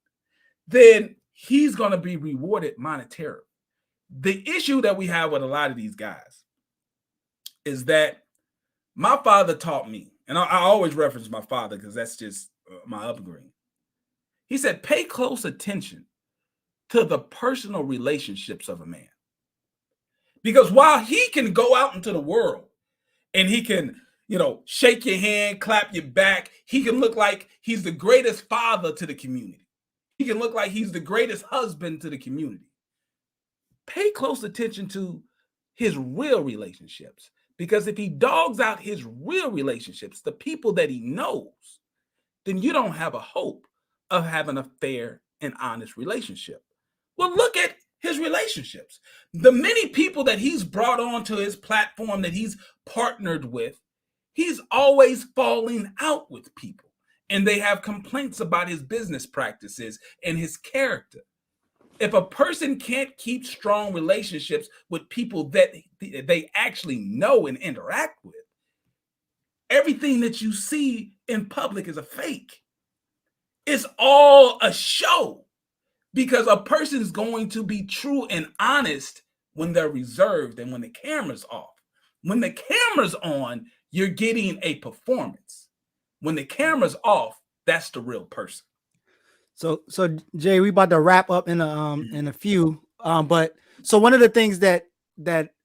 then he's going to be rewarded monetarily. The issue that we have with a lot of these guys is that my father taught me, and I always reference my father because that's just my upbringing. He said, pay close attention to the personal relationships of a man. Because while he can go out into the world and he can, shake your hand, clap your back, he can look like he's the greatest father to the community. He can look like he's the greatest husband to the community. Pay close attention to his real relationships, because if he dogs out his real relationships, the people that he knows, then you don't have a hope of having a fair and honest relationship. Well, look at his relationships. The many people that he's brought onto his platform that he's partnered with, he's always falling out with people, and they have complaints about his business practices and his character. If a person can't keep strong relationships with people that they actually know and interact with, everything that you see in public is a fake. It's all a show, because a person is going to be true and honest when they're reserved and when the camera's off. When the camera's on, you're getting a performance. When the camera's off, that's the real person. So Jay, we about to wrap up in a few. But so one of the things that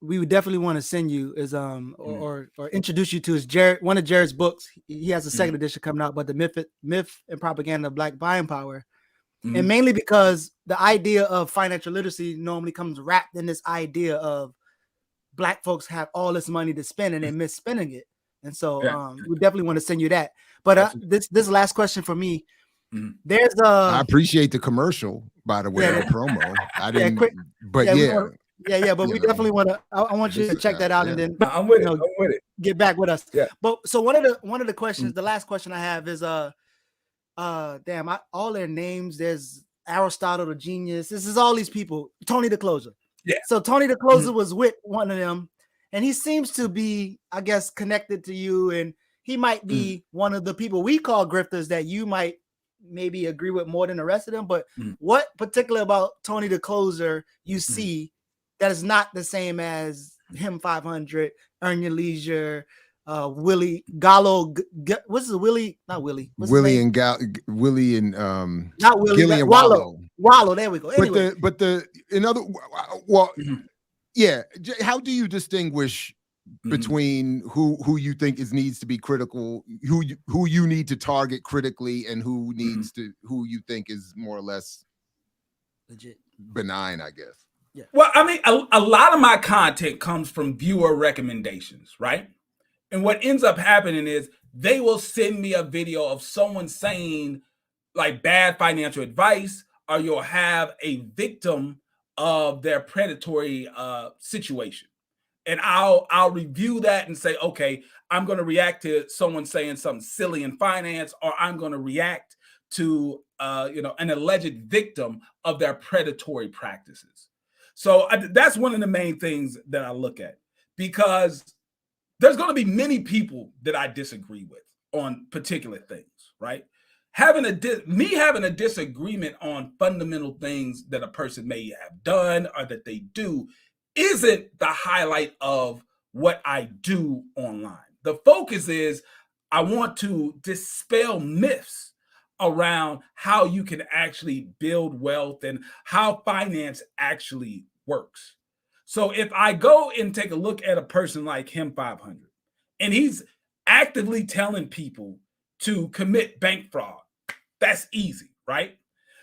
we would definitely want to send you is or introduce you to is one of Jared's books. He has a second edition coming out, but the myth and propaganda of Black buying power. And mainly because the idea of financial literacy normally comes wrapped in this idea of Black folks have all this money to spend and they miss spending it. And so we definitely want to send you that. But this last question for me. There's I appreciate the commercial, by the way, the promo. I didn't, but but we definitely want to. I want you to check that out and then I'm with it. Get back with us. Yeah. But so one of the questions, the last question I have is all their names. There's Aristotle the genius. This is all these people. Tony the Closer. Yeah. So Tony the Closer was with one of them, and he seems to be, I guess, connected to you, and he might be one of the people we call grifters that you might maybe agree with more than the rest of them. But what particular about Tony the Closer you see that is not the same as him 500, Earn Your Leisure, Willie Gallo, what's his Willie? Not Willie. Willie and Willie and not Willie, Gilly and Wallow. There we go. Anyway. But the how do you distinguish between who you think needs to be critical, who you need to target critically, and who you think is more or less legit, benign, I guess? Yeah. Well, I mean, a lot of my content comes from viewer recommendations, right? And what ends up happening is they will send me a video of someone saying like bad financial advice, or you'll have a victim of their predatory situation. And I'll review that and say, okay, I'm going to react to someone saying something silly in finance, or I'm going to react to an alleged victim of their predatory practices. So that's one of the main things that I look at, because there's going to be many people that I disagree with on particular things, right? Having a disagreement on fundamental things that a person may have done or that they do isn't the highlight of what I do online. The focus is I want to dispel myths around how you can actually build wealth and how finance actually works. So if I go and take a look at a person like him 500, and he's actively telling people to commit bank fraud, that's easy, right?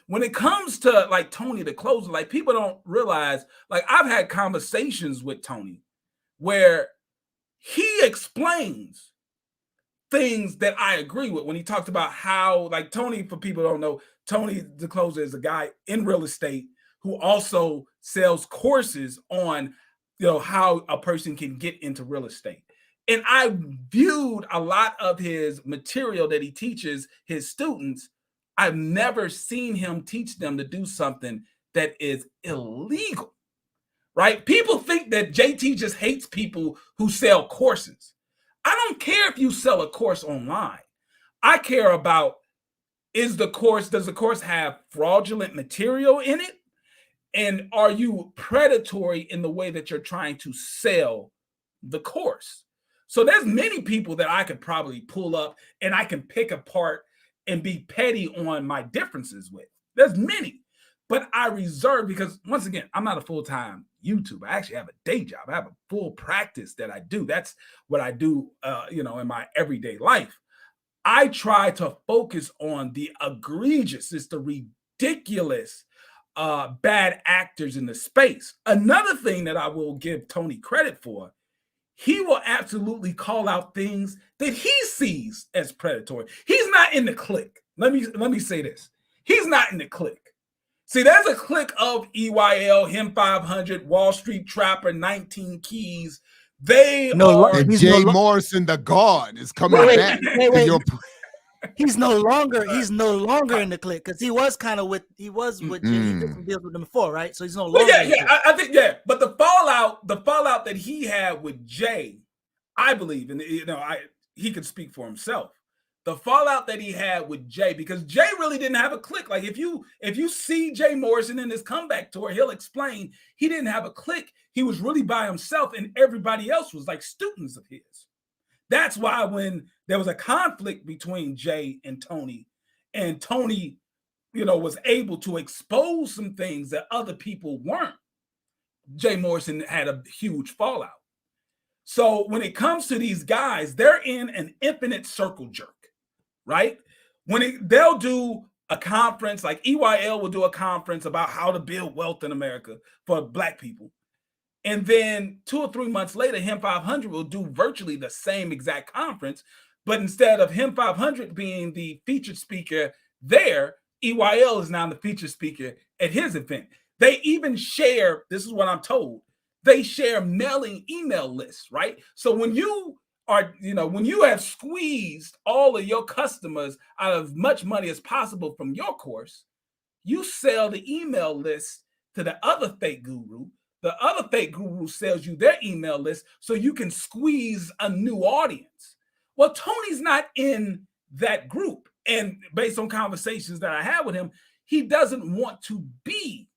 When it comes to like Tony the closer, like people don't realize, like I've had conversations with Tony where he explains things that I agree with when he talks about how, like Tony, for people who don't know, Tony the closer is a guy in real estate who also sells courses on, how a person can get into real estate. And I viewed a lot of his material that he teaches his students. I've never seen him teach them to do something that is illegal, right? People think that JT just hates people who sell courses. I don't care if you sell a course online. I care about, does the course have fraudulent material in it? And are you predatory in the way that you're trying to sell the course? So there's many people that I could probably pull up and I can pick apart and be petty on my differences with. There's many, but I reserve, because once again, I'm not a full-time YouTuber. I actually have a day job. I have a full practice that I do. That's what I do, in my everyday life. I try to focus on the egregious, it's the ridiculous, bad actors in the space. Another thing that I will give Tony credit for, he will absolutely call out things that he sees as predatory. He's not in the clique. Let me say this. He's not in the clique. See, there's a clique of EYL, him 500, Wall Street Trapper, 19 Keys. They are. And Jay Morrison, the God, is coming back. Wait. He's no longer in the clique, because he was with Jay. He did some deals with them before, right? So he's no longer. I think. But the fallout that he had with Jay, I believe, and he could speak for himself. The fallout that he had with Jay, because Jay really didn't have a clique. Like if you see Jay Morrison in his comeback tour, he'll explain he didn't have a clique. He was really by himself, and everybody else was like students of his. That's why when there was a conflict between Jay and Tony was able to expose some things that other people weren't, Jay Morrison had a huge fallout. So when it comes to these guys, they're in an infinite circle jerk, right? They'll do a conference, like EYL will do a conference about how to build wealth in America for Black people. And then 2 or 3 months later, him 500 will do virtually the same exact conference. But instead of him 500 being the featured speaker there, EYL is now the featured speaker at his event. They even share, this is what I'm told, they share mailing email lists, right? So when you have squeezed all of your customers out of as much money as possible from your course, you sell the email list to the other fake guru. The other fake guru sells you their email list so you can squeeze a new audience. Well, Tony's not in that group. And based on conversations that I had with him, he doesn't want to be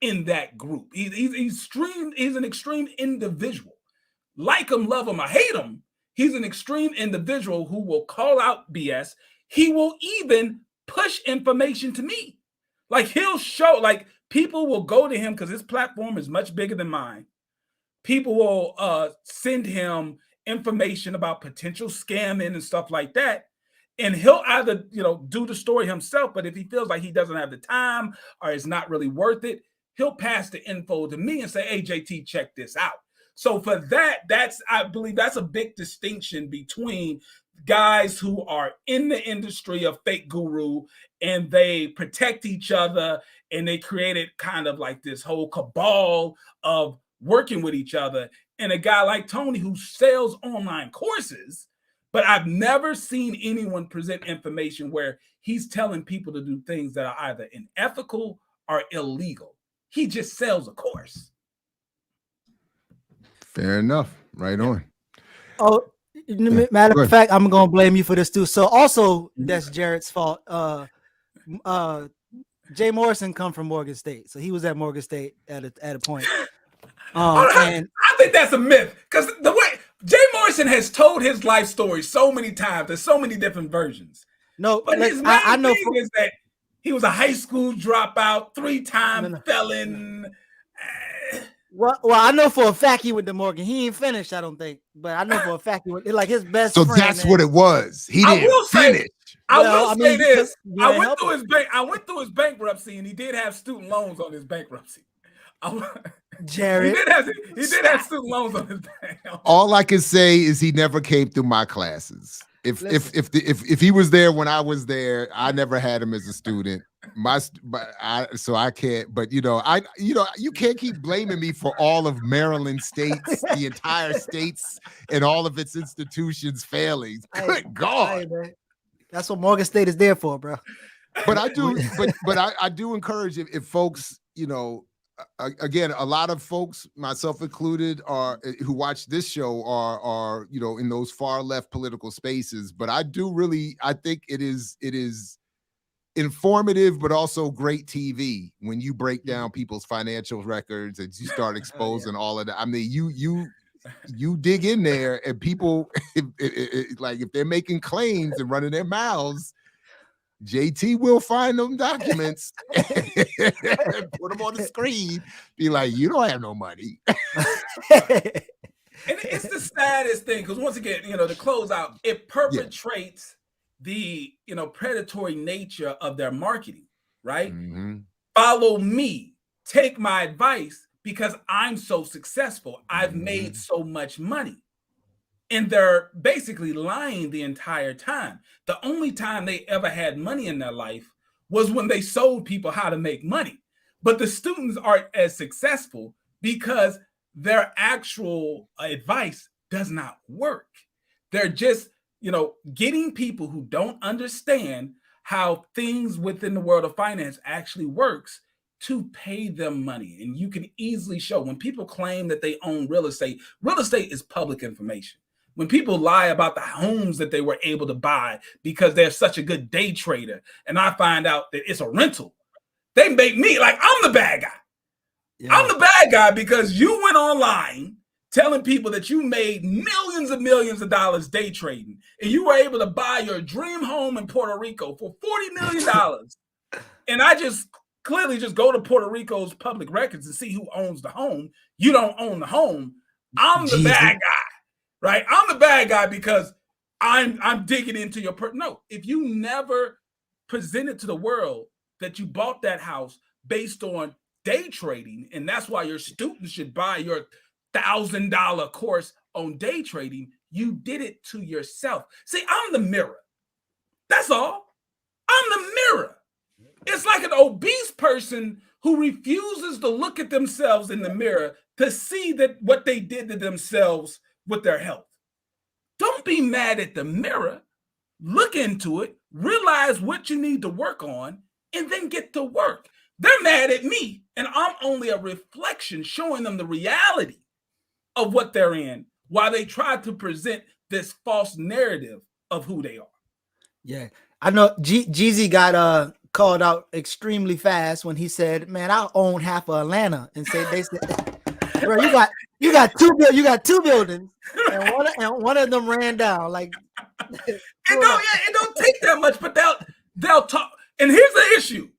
in that group. He's an extreme individual. Like him, love him, or hate him, he's an extreme individual who will call out BS. He will even push information to me. Like he'll show, like people will go to him because his platform is much bigger than mine. People will send him information about potential scamming and stuff like that. And he'll either, do the story himself, but if he feels like he doesn't have the time or it's not really worth it, he'll pass the info to me and say, hey, JT, check this out. So for that, I believe that's a big distinction between guys who are in the industry of fake guru and they protect each other and they created kind of like this whole cabal of working with each other, and a guy like Tony who sells online courses, but I've never seen anyone present information where he's telling people to do things that are either unethical or illegal. He just sells a course. Fair enough. Right on. Oh, matter of fact, I'm gonna blame you for this too. So also that's Jared's fault. Jay Morrison come from Morgan State, so he was at Morgan State at a point. And I think that's a myth, because the way Jay Morrison has told his life story so many times, there's so many different versions. No, but his main I know thing is that he was a high school dropout, 3-time felon. Well, I know for a fact he went to Morgan. He ain't finished, I don't think, but I know for a fact he went. Like his best. So friend, that's what it was. He didn't finish. I will say this. I went through his bankruptcy, and he did have student loans on his bankruptcy. Jared, he did have student loans on his bank. All I can say is he never came through my classes. If he was there when I was there, I never had him as a student. So I can't. But you can't keep blaming me for all of Maryland states, the entire states, and all of its institutions failings. Good God, that's what Morgan State is there for, bro. But I do. but I do encourage if folks, again, a lot of folks, myself included, who watch this show are in those far left political spaces. But I think it is informative, but also great TV when you break down people's financial records and you start exposing all of that. I mean, you dig in there, and people, if they're making claims and running their mouths, JT will find them documents and put them on the screen. Be like, you don't have no money. And it's the saddest thing, because once again, to close out, it perpetrates the predatory nature of their marketing, right? Mm-hmm. Follow me, take my advice, because I'm so successful. I've made so much money. And they're basically lying the entire time. The only time they ever had money in their life was when they sold people how to make money. But the students aren't as successful because their actual advice does not work. They're just, getting people who don't understand how things within the world of finance actually works to pay them money. And you can easily show when people claim that they own real estate is public information. When people lie about the homes that they were able to buy because they're such a good day trader, and I find out that it's a rental, they make me like I'm the bad guy. Yeah. I'm the bad guy because you went online telling people that you made millions and millions of dollars day trading, and you were able to buy your dream home in Puerto Rico for $40 million. And I just clearly just go to Puerto Rico's public records and see who owns the home. You don't own the home. I'm the bad guy. Right, I'm the bad guy because I'm digging into your no. If you never presented to the world that you bought that house based on day trading, and that's why your students should buy your $1,000 course on day trading, you did it to yourself. See, I'm the mirror. That's all. I'm the mirror. It's like an obese person who refuses to look at themselves in the mirror to see that what they did to themselves with their health. Don't be mad at the mirror. Look into it, realize what you need to work on, and then get to work. They're mad at me, and I'm only a reflection showing them the reality of what they're in while they try to present this false narrative of who they are. Yeah, I know Jeezy got called out extremely fast when he said, "Man, I own half of Atlanta," and they said, "Bro, you got two buildings, and one of them ran down." Like, it don't take that much, but they'll talk. And here's the issue,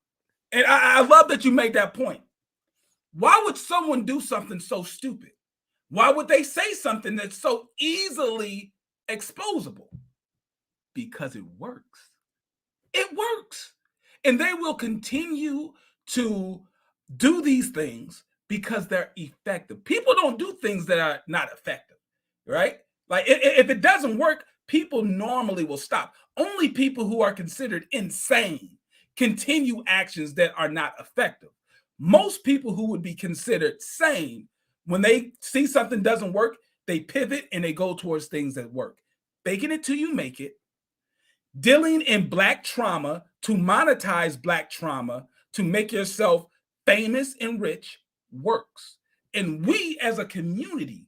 and I love that you made that point. Why would someone do something so stupid? Why would they say something that's so easily exposable? Because it works. It works, and they will continue to do these things because they're effective. People don't do things that are not effective, right? Like if it doesn't work, people normally will stop. Only people who are considered insane continue actions that are not effective. Most people who would be considered sane, when they see something doesn't work, they pivot and they go towards things that work. Faking it till you make it, dealing in Black trauma to monetize Black trauma to make yourself famous and rich works. And we as a community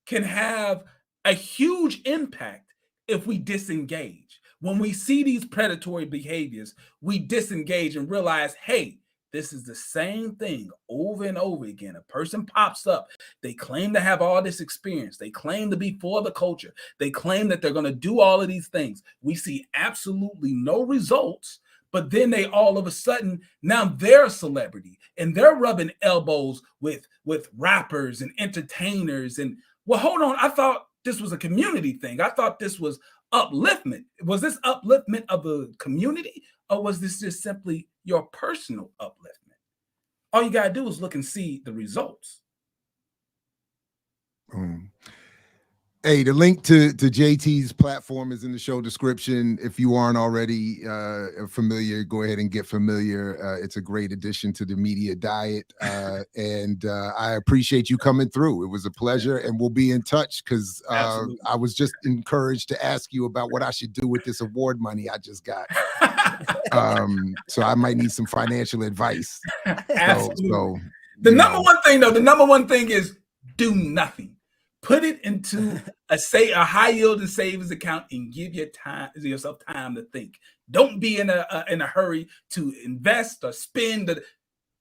can have a huge impact if we disengage. When we see these predatory behaviors, we disengage and realize, hey, this is the same thing over and over again. A person pops up. They claim to have all this experience. They claim to be for the culture. They claim that they're going to do all of these things. We see absolutely no results, but then they all of a sudden, now they're a celebrity and they're rubbing elbows with rappers and entertainers. And well, hold on. I thought this was a community thing. I thought this was upliftment. Was this upliftment of the community, or was this just simply your personal upliftment? All you gotta do is look and see the results. Hey, the link to JT's platform is in the show description. If you aren't already familiar, go ahead and get familiar. It's a great addition to the media diet. And I appreciate you coming through. It was a pleasure, and we'll be in touch because I was just encouraged to ask you about what I should do with this award money I just got. So I might need some financial advice. Absolutely. The number one thing is do nothing. Put it into a high yielding savings account and give yourself time to think. Don't be in a hurry to invest or spend.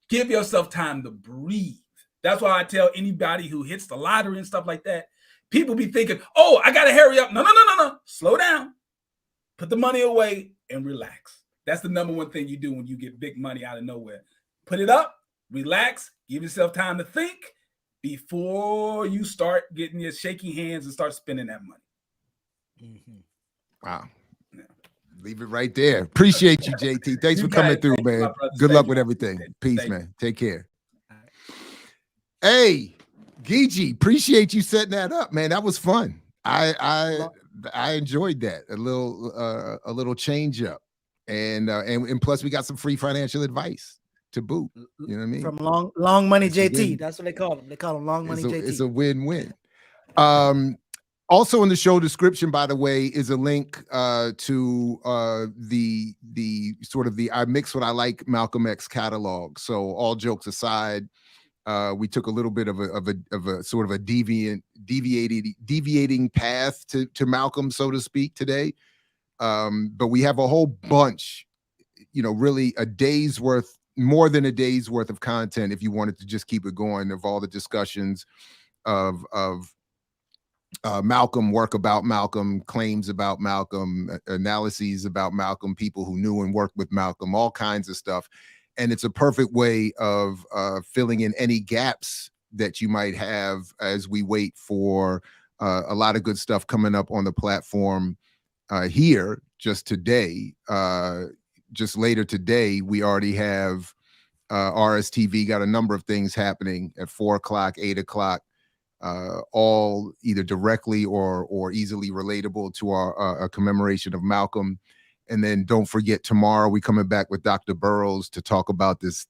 Give yourself time to breathe. That's why I tell anybody who hits the lottery and stuff like that, people be thinking, oh, I gotta hurry up. No. Slow down. Put the money away and relax. That's the number one thing you do when you get big money out of nowhere. Put it up, relax, give yourself time to think before you start getting your shaky hands and start spending that money. Wow. Yeah. Leave it right there. Appreciate you, JT. Thanks for coming through, man. Good luck with everything. Peace, man. Take care. Hey, Gigi, appreciate you setting that up, man. That was fun. I enjoyed that. A little change up. And plus we got some free financial advice to boot. You know what I mean? From long money JT. That's what they call him. They call him long money JT. It's a win-win. Also in the show description, by the way, is a link to the sort of the I Mix What I Like Malcolm X catalog. So all jokes aside, we took a little bit of a sort of a deviating path to Malcolm, so to speak, today. But we have a whole bunch, really a day's worth, more than a day's worth of content if you wanted to just keep it going, of all the discussions of Malcolm, work about Malcolm, claims about Malcolm, analyses about Malcolm, people who knew and worked with Malcolm, all kinds of stuff. And it's a perfect way of filling in any gaps that you might have as we wait for a lot of good stuff coming up on the platform here just today. Just later today, we already have RSTV got a number of things happening at 4 o'clock, 8 o'clock, all either directly or easily relatable to our commemoration of Malcolm. And then don't forget, tomorrow we coming back with Dr. Burrows to talk about this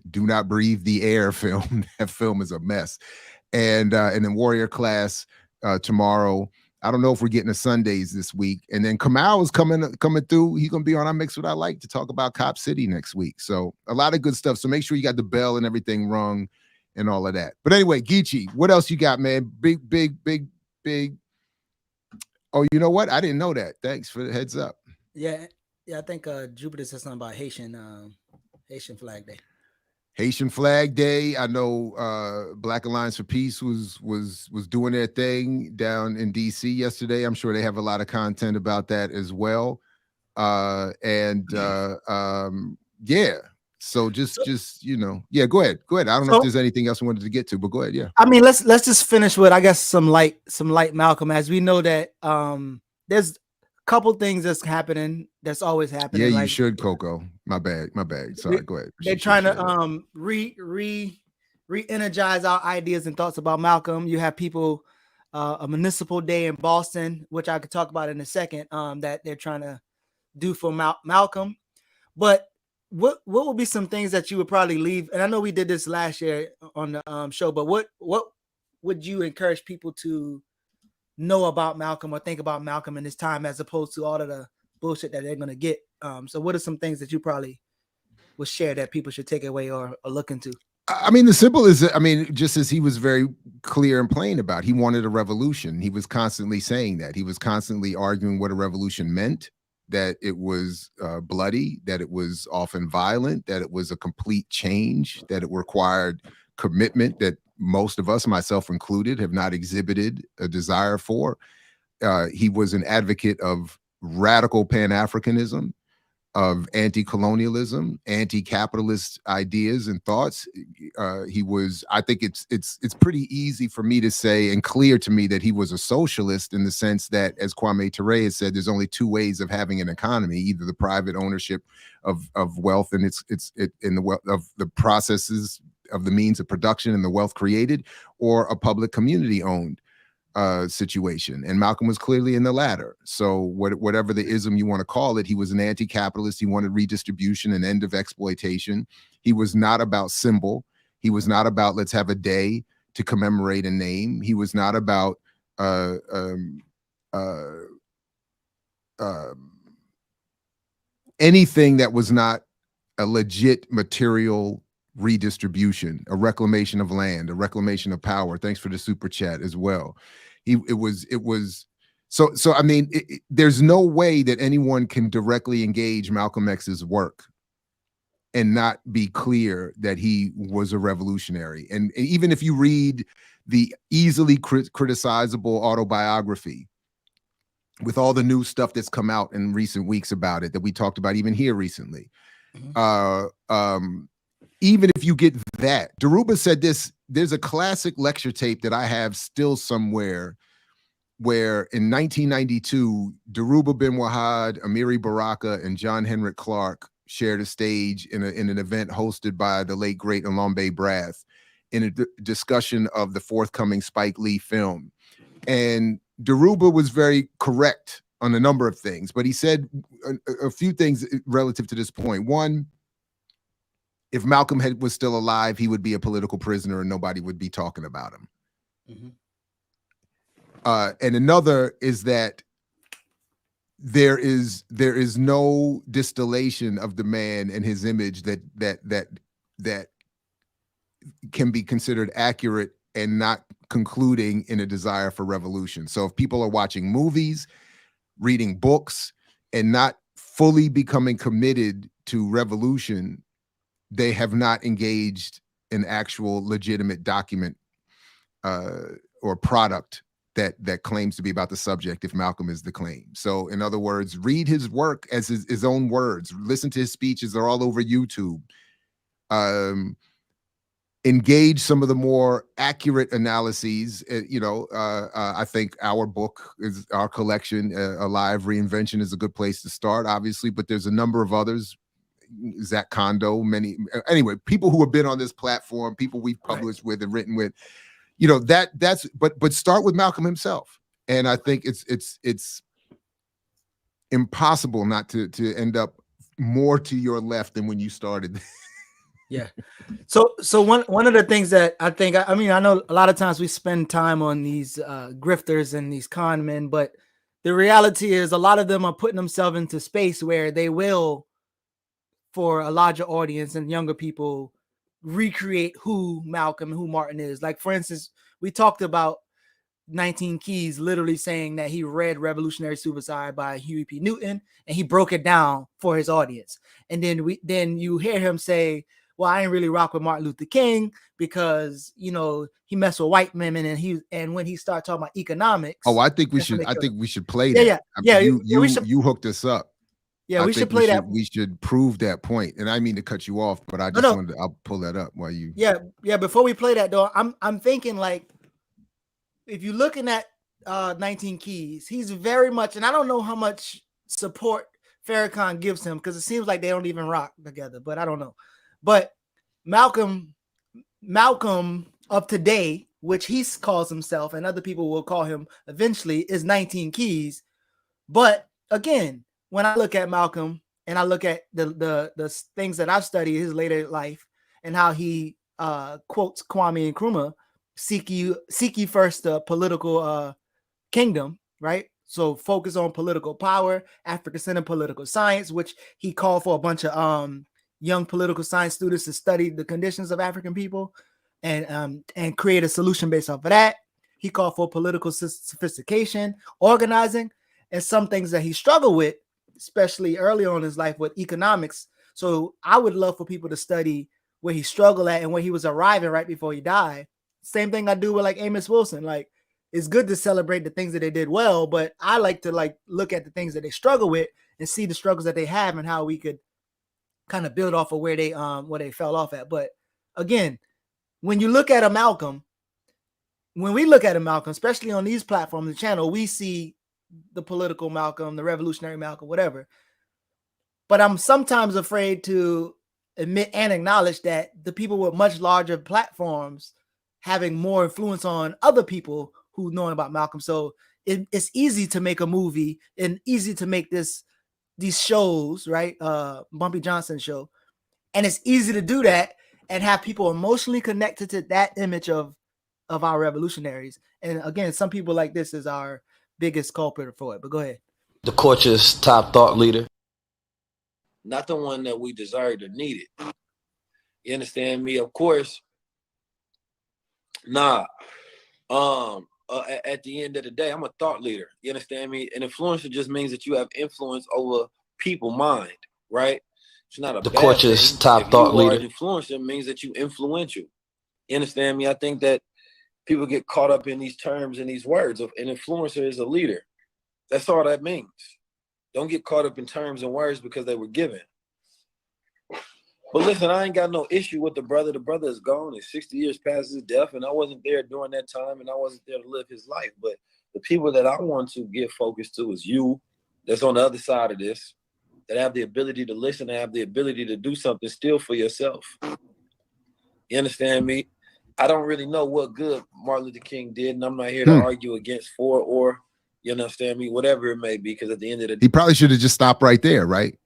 Do Not Breathe the Air film. That film is a mess. And then Warrior Class tomorrow. I don't know if we're getting to Sundays this week. And then Kamau is coming through. He's going to be on I Mix What I Like to talk about Cop City next week. So a lot of good stuff. So make sure you got the bell and everything rung and all of that. But anyway, Geechee, what else you got, man? Big. Oh, you know what? I didn't know that. Thanks for the heads up. Yeah. I think Jupiter said something about Haitian Flag Day. Haitian Flag Day. I know Black Alliance for Peace was doing their thing down in DC yesterday. I'm sure they have a lot of content about that as well. Yeah. So just yeah, go ahead. I don't know if there's anything else I wanted to get to, but go ahead. Yeah. I mean, let's just finish with, I guess, some light Malcolm, as we know that there's a couple things that's happening. That's always happening. Yeah, you like, should, Coco. My bad. Sorry, go ahead. They're trying to re-energize our ideas and thoughts about Malcolm. You have people, a municipal day in Boston, which I could talk about in a second, that they're trying to do for Malcolm. But what would be some things that you would probably leave? And I know we did this last year on the show, but what would you encourage people to know about Malcolm or think about Malcolm in this time, as opposed to all of the bullshit that they're going to get? So what are some things that you probably would share that people should take away or look into? I mean, the simple is, I mean, just as he was very clear and plain about, he wanted a revolution. He was constantly saying that. He was constantly arguing what a revolution meant, that it was bloody, that it was often violent, that it was a complete change, that it required commitment that most of us, myself included, have not exhibited a desire for. He was an advocate of radical pan-Africanism, of anti-colonialism, anti-capitalist ideas and thoughts. He was, I think it's pretty easy for me to say and clear to me that he was a socialist, in the sense that, as Kwame Ture has said, there's only two ways of having an economy: either the private ownership of wealth and in the wealth of the processes of the means of production and the wealth created, or a public community owned situation. And Malcolm was clearly in the latter. So whatever the ism you want to call it, he was an anti-capitalist. He wanted redistribution and end of exploitation. He was not about symbol. He was not about let's have a day to commemorate a name. He was not about anything that was not a legit material redistribution, a reclamation of land, a reclamation of power. Thanks for the super chat as well. It was so I mean, there's no way that anyone can directly engage Malcolm X's work and not be clear that he was a revolutionary. And even if you read the easily criticizable autobiography, with all the new stuff that's come out in recent weeks about it, that we talked about even here recently, even if you get that, Dhoruba said this, there's a classic lecture tape that I have still somewhere, where in 1992, Dhoruba bin Wahad, Amiri Baraka, and John Henrik Clark shared a stage in an event hosted by the late, great Alambe Brath, in a discussion of the forthcoming Spike Lee film. And Dhoruba was very correct on a number of things, but he said a few things relative to this point. One, if Malcolm was still alive, he would be a political prisoner and nobody would be talking about him. And another is that there is no distillation of the man and his image that can be considered accurate and not concluding in a desire for revolution. So if people are watching movies, reading books, and not fully becoming committed to revolution, they have not engaged an actual legitimate document or product that claims to be about the subject, if Malcolm is the claim. So in other words, read his work as his own words, listen to his speeches, they're all over YouTube. Engage some of the more accurate analyses. I think our book, is our collection, Alive Reinvention, is a good place to start, obviously, but there's a number of others. Zach Kondo, anyway, people who have been on this platform, people we've published with and written with, but start with Malcolm himself. And I think it's impossible not to end up more to your left than when you started. Yeah. So one of the things that I think, I mean, I know a lot of times we spend time on these grifters and these con men, but the reality is a lot of them are putting themselves into space where they will, for a larger audience and younger people, recreate who Malcolm and who Martin is. Like, for instance, we talked about 19 Keys literally saying that he read Revolutionary Suicide by Huey P. Newton and he broke it down for his audience. And then you hear him say, well, I ain't really rock with Martin Luther King because, he messed with white women, and when he started talking about economics. Oh, I think we should play that. You hooked us up. Yeah, we should play that. We should prove that point. And I mean to cut you off, but I just wanted to, I'll pull that up while you. Yeah. Before we play that though, I'm thinking, like, if you're looking at 19 Keys. He's very much, and I don't know how much support Farrakhan gives him because it seems like they don't even rock together, but I don't know. But Malcolm of today, which he calls himself, and other people will call him eventually, is 19 Keys. But again, when I look at Malcolm and I look at the things that I've studied his later life and how he quotes Kwame Nkrumah, seek ye first the political kingdom, right? So focus on political power, African-centered political science, which he called for a bunch of young political science students to study the conditions of African people and create a solution based off of that. He called for political sophistication, organizing, and some things that he struggled with, especially early on in his life with economics. So I would love for people to study where he struggled at and where he was arriving right before he died. Same thing I do with like Amos Wilson. Like, it's good to celebrate the things that they did well, but I like to like look at the things that they struggle with and see the struggles that they have and how we could kind of build off of where they fell off at. But again, when you look at a Malcolm, especially on these platforms, the channel, we see the political Malcolm, the revolutionary Malcolm, whatever. But I'm sometimes afraid to admit and acknowledge that the people with much larger platforms having more influence on other people who know about Malcolm. So it's easy to make a movie and easy to make these shows, right? Bumpy Johnson show. And it's easy to do that and have people emotionally connected to that image of our revolutionaries. And again, some people like this is our biggest culprit for it. But go ahead. The court's top thought leader. Not the one that we desired or needed. You understand me? Of course, nah. At the end of the day, I'm a thought leader. You understand me? An influencer just means that you have influence over people's mind, right? It's not a the bad court's thing. top if thought you leader. Are an influencer means that you influential. You understand me? I think that people get caught up in these terms and these words of an influencer is a leader. That's all that means. Don't get caught up in terms and words because they were given. But listen, I ain't got no issue with the brother. The brother is gone. It's 60 years past his death, and I wasn't there during that time, and I wasn't there to live his life. But the people that I want to get focused to is you, that's on the other side of this, that have the ability to listen, and have the ability to do something still for yourself. You understand me? I don't really know what good Martin Luther King did, and I'm not here to argue against for or, you understand me, whatever it may be, because at the end of the day, he probably should have just stopped right there, right?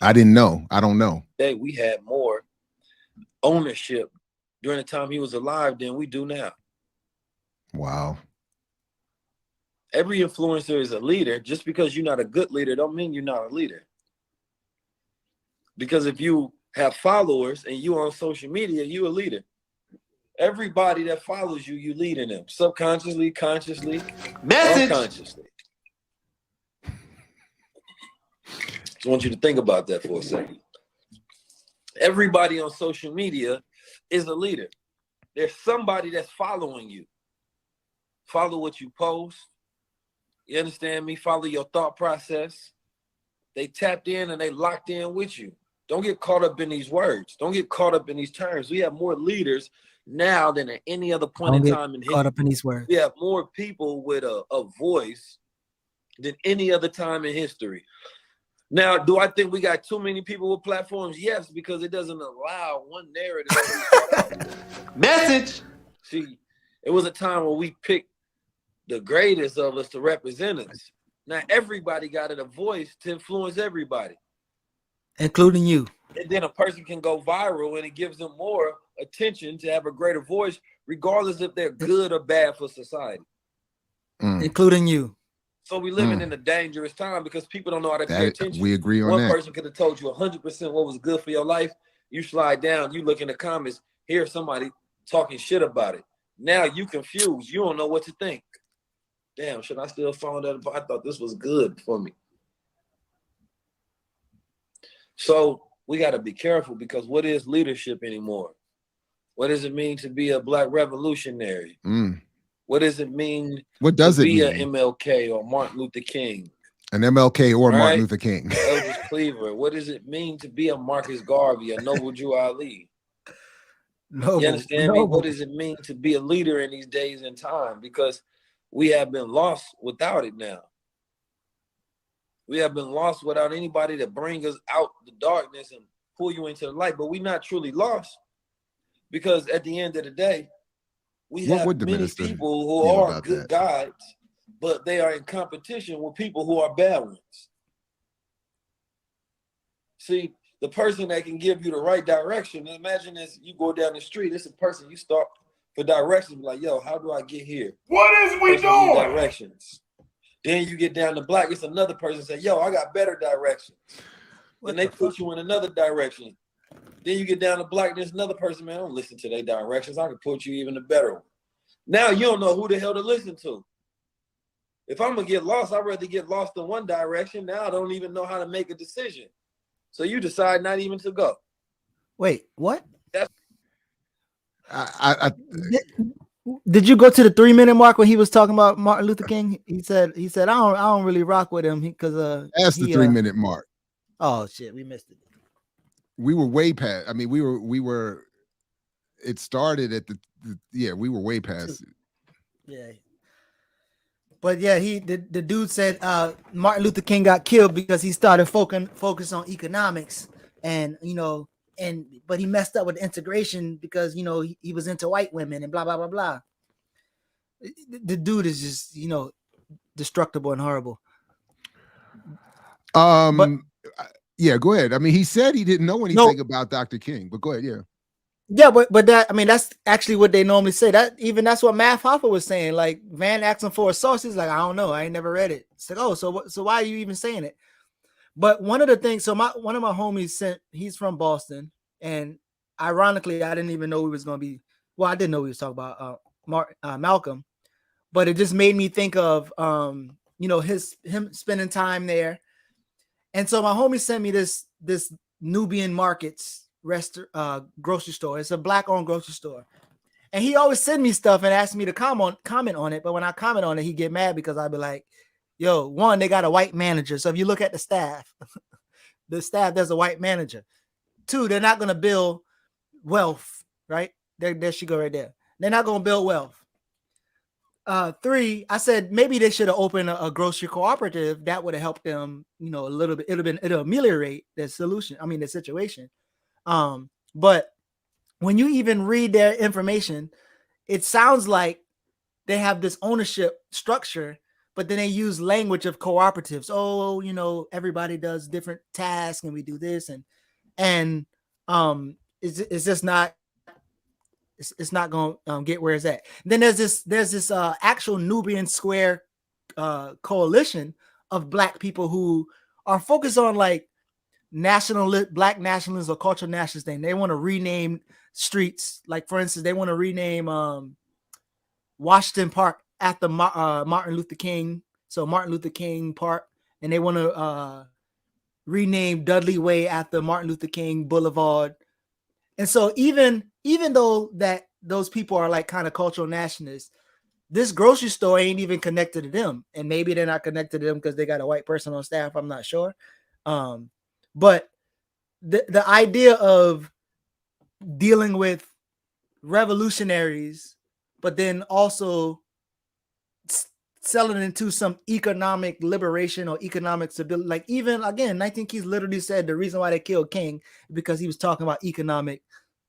I didn't know. I don't know. We had more ownership during the time he was alive than we do now. Wow. Every influencer is a leader. Just because you're not a good leader don't mean you're not a leader. Because if you have followers and you on social media, you a leader. Everybody that follows you, you leading them. Subconsciously, consciously, unconsciously. Just want you to think about that for a second. Everybody on social media is a leader. There's somebody that's following you. Follow what you post. You understand me? Follow your thought process. They tapped in and they locked in with you. Don't get caught up in these words. Don't get caught up in these terms. We have more leaders now than at any other point in time in history. Caught up in these words. We have more people with a voice than any other time in history. Now, do I think we got too many people with platforms? Yes, because it doesn't allow one narrative. Message. See, it was a time when we picked the greatest of us to represent us. Now, everybody got a voice to influence everybody. Including you. And then a person can go viral and it gives them more attention to have a greater voice, regardless if they're good or bad for society. Including you. So we living in a dangerous time because people don't know how to pay attention. We agree on One that. person could have told you 100% what was good for your life. You slide down, you look in the comments, hear somebody talking shit about it. Now you confused. You don't know what to think. Damn, should I still follow that? I thought this was good for me. So we got to be careful because what is leadership anymore? What does it mean to be a Black revolutionary? What does it mean to be an MLK or Martin Luther King? An MLK or Martin Luther King. Eldridge Cleaver. What does it mean to be a Marcus Garvey, a Noble Drew Ali? You understand me? What does it mean to be a leader in these days and time? Because we have been lost without it now. We have been lost without anybody to bring us out the darkness and pull you into the light. But we're not truly lost, because at the end of the day, we have many people who are good guides, but they are in competition with people who are bad ones. See, the person that can give you the right direction, imagine this, you go down the street, it's a person you start for directions, like, yo, how do I get here? What is we doing? Directions. Then you get down to black, it's another person say, yo, I got better directions. And they put you in another direction. Then you get down to black, there's another person, man, don't listen to their directions. I can put you even a better one. Now you don't know who the hell to listen to. If I'm gonna get lost, I'd rather get lost in one direction. Now I don't even know how to make a decision. So you decide not even to go. Wait, what? That's Did you go to the 3-minute mark when he was talking about Martin Luther King? He said I don't really rock with him because that's the 3-minute mark. Oh shit, we missed it. We were way past. I mean, we were. It started at the we were way past it. Yeah. But yeah, the dude said Martin Luther King got killed because he started focus on economics, and but he messed up with integration because he was into white women and blah blah blah blah. The dude is just destructible and horrible. Yeah, go ahead. I mean, he said he didn't know anything about Dr. King, but go ahead. Yeah. Yeah, but that's actually what they normally say. That's what Matt Hoffa was saying. Like, Van asked him for a source. He's like, I don't know. I ain't never read it. It's like, oh, so why are you even saying it? But one of the things, one of my homies he's from Boston, and ironically, I didn't even know he was going to be. Well, I didn't know he was talking about Malcolm, but it just made me think of him spending time there. And so my homie sent me this Nubian Markets grocery store. It's a black-owned grocery store, and he always send me stuff and ask me to comment on it. But when I comment on it, he get mad because I'd be like, "Yo, one, they got a white manager. So if you look at the staff, there's a white manager. Two, they're not gonna build wealth, right? There she go right there. They're not gonna build wealth. Three, I said maybe they should have opened a grocery cooperative. That would have helped them, a little bit. It'll ameliorate the situation. But when you even read their information, it sounds like they have this ownership structure, but then they use language of cooperatives. Oh, everybody does different tasks and we do this and it's just not, it's not going to get where it's at. Then there's this actual Nubian Square coalition of black people who are focused on like black nationalism or cultural nationalist thing. They want to rename streets. Like, for instance, they want to rename Washington Park after Martin Luther King. So Martin Luther King Park. And they want to rename Dudley Way after Martin Luther King Boulevard. And so even though that those people are like kind of cultural nationalists, this grocery store ain't even connected to them. And maybe they're not connected to them because they got a white person on staff. I'm not sure. But the idea of dealing with revolutionaries, but then also selling into some economic liberation or economic stability. Like, even again, 19 Keys literally said the reason why they killed King because he was talking about economic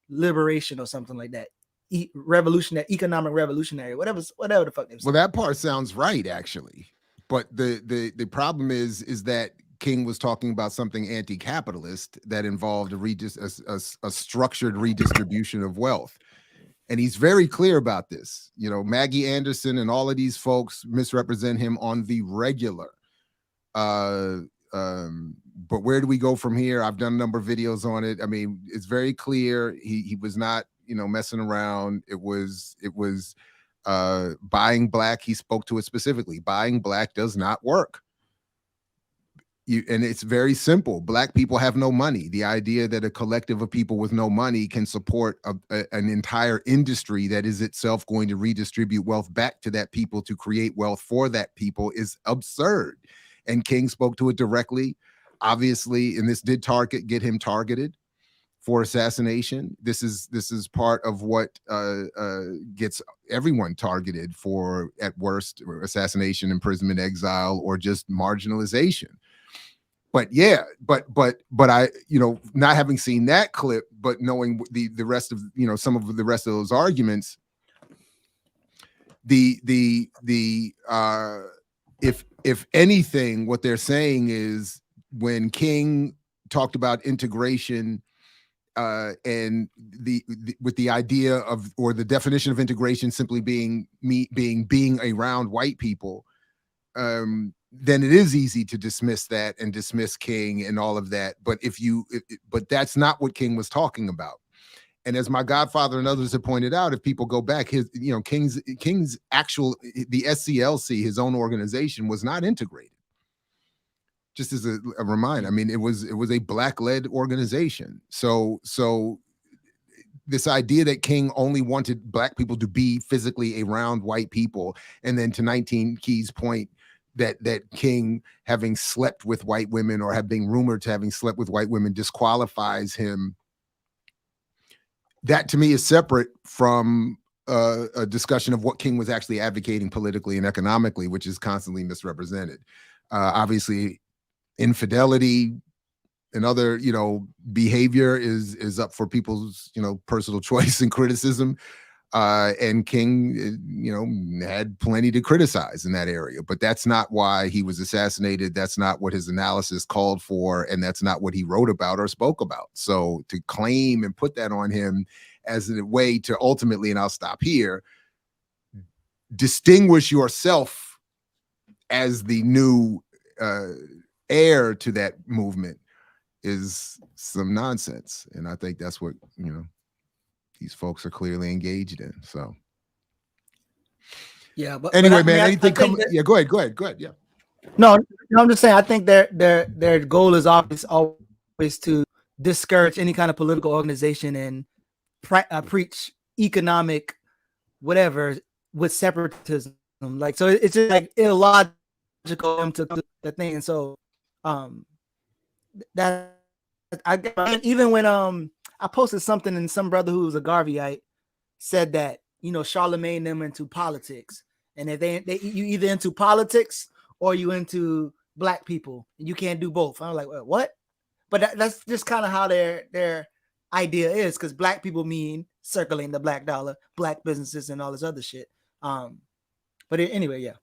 liberation or something like that. Economic revolutionary, whatever the fuck they was. Well, that part sounds right, actually. But the problem is that King was talking about something anti-capitalist that involved a structured redistribution of wealth. And he's very clear about this. Maggie Anderson and all of these folks misrepresent him on the regular. But where do we go from here? I've done a number of videos on it. I mean, it's very clear. He was not, messing around. It was buying black. He spoke to it specifically. Buying black does not work. And it's very simple. Black people have no money. The idea that a collective of people with no money can support an entire industry that is itself going to redistribute wealth back to that people to create wealth for that people is absurd. And King spoke to it directly, obviously, and this did get him targeted for assassination. This is part of what gets everyone targeted for, at worst, assassination, imprisonment, exile, or just marginalization. But yeah, but I, not having seen that clip, but knowing the rest of, some of the rest of those arguments, if anything, what they're saying is, when King talked about integration, and with the idea of, or the definition of integration simply being being around white people, then it is easy to dismiss that and dismiss King and all of that. But but that's not what King was talking about. And as my godfather and others have pointed out, if people go back, King's actual, the SCLC, his own organization, was not integrated. Just as a reminder, I mean, it was a Black-led organization. So this idea that King only wanted Black people to be physically around white people, and then to 19 Key's point, that King, having slept with white women or have been rumored to having slept with white women, disqualifies him. That to me is separate from a discussion of what King was actually advocating politically and economically, which is constantly misrepresented. Obviously, infidelity and other, behavior is up for people's, personal choice and criticism. And King, had plenty to criticize in that area, but that's not why he was assassinated. That's not what his analysis called for, and that's not what he wrote about or spoke about. So to claim and put that on him as a way to ultimately, and I'll stop here, distinguish yourself as the new heir to that movement is some nonsense. And I think that's what, these folks are clearly engaged in. So yeah, but anyway, but man, I anything think coming? Yeah, go ahead. Yeah. No, I'm just saying, I think their goal is always to discourage any kind of political organization and preach economic whatever with separatism. Like, so it's just like illogical to the thing. And so that even when I posted something, and some brother who was a Garveyite said that, Charlemagne them into politics, and that you either into politics or you into Black people, and you can't do both. I'm like, what? But that's just kind of how their idea is, because Black people mean circling the black dollar, Black businesses, and all this other shit. But anyway, yeah.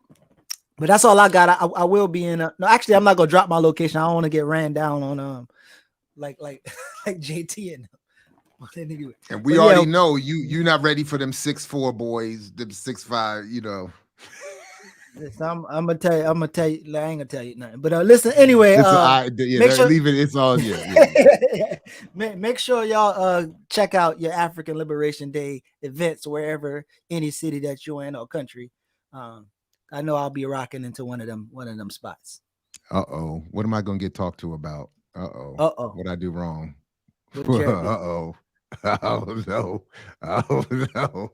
But that's all I got. I will be in. No, actually, I'm not gonna drop my location. I don't want to get ran down on like JT and. Anyway. And we already know you're not ready for them 6'4" boys, them 6'5", I'm gonna tell you. I ain't gonna tell you nothing. But listen, anyway. Make sure, leave it. It's all yeah. Make sure y'all check out your African Liberation Day events wherever, any city that you're in or country. I know I'll be rocking into one of them spots. What am I gonna get talked to about? What I do wrong? Oh no.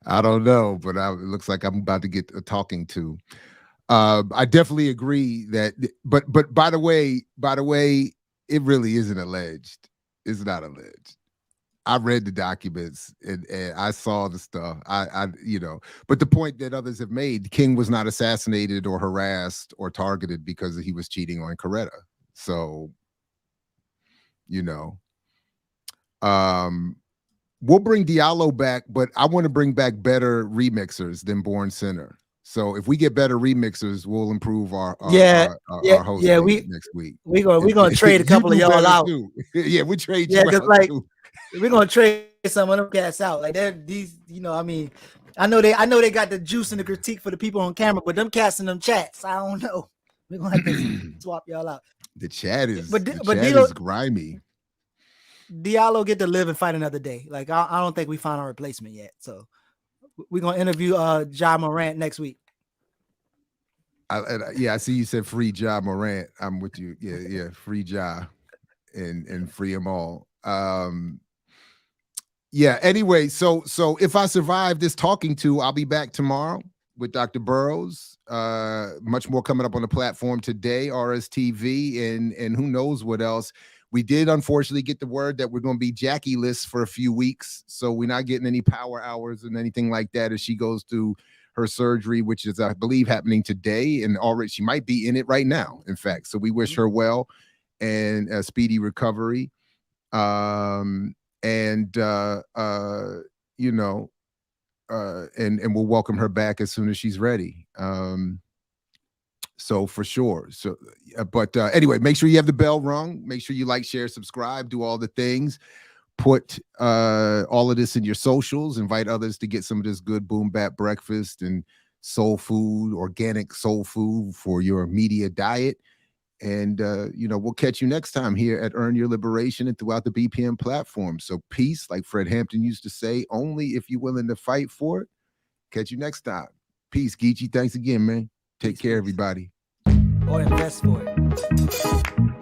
I don't know, but it looks like I'm about to get a talking to. I definitely agree that, but by the way, it really isn't alleged. It's not alleged. I read the documents and I saw the stuff. But the point that others have made, King was not assassinated or harassed or targeted because he was cheating on Coretta. So, we'll bring Diallo back, but I want to bring back better remixers than Born Center. So if we get better remixers, we'll improve our hosting next week. We're gonna trade a couple of y'all out. Yeah, we trade. Yeah, because we're gonna trade some of them cats out. Like these, I know they got the juice and the critique for the people on camera, but them cats in them chats, I don't know. We're gonna have to swap y'all out. The chat is is grimy. Diallo get to live and fight another day. Like I don't think we found our replacement yet. So we're gonna interview Ja Morant next week. I see you said free Ja Morant. I'm with you. Yeah, free Ja and free them all. Anyway, so if I survive this talking to, I'll be back tomorrow with Dr. Burrows. Much more coming up on the platform today, RSTV, and who knows what else. We did unfortunately get the word that we're going to be Jackie-less for a few weeks. So we're not getting any power hours and anything like that as she goes through her surgery, which is, I believe, happening today. And already she might be in it right now, in fact. So we wish her well and a speedy recovery. And we'll welcome her back as soon as she's ready. So for sure. So, anyway, make sure you have the bell rung. Make sure you like, share, subscribe, do all the things. Put all of this in your socials. Invite others to get some of this good boom bap breakfast and soul food, organic soul food for your media diet. And, we'll catch you next time here at Earn Your Liberation and throughout the BPM platform. So peace, like Fred Hampton used to say, only if you're willing to fight for it. Catch you next time. Peace, Geechee. Thanks again, man. Take care, everybody. Or invest for it.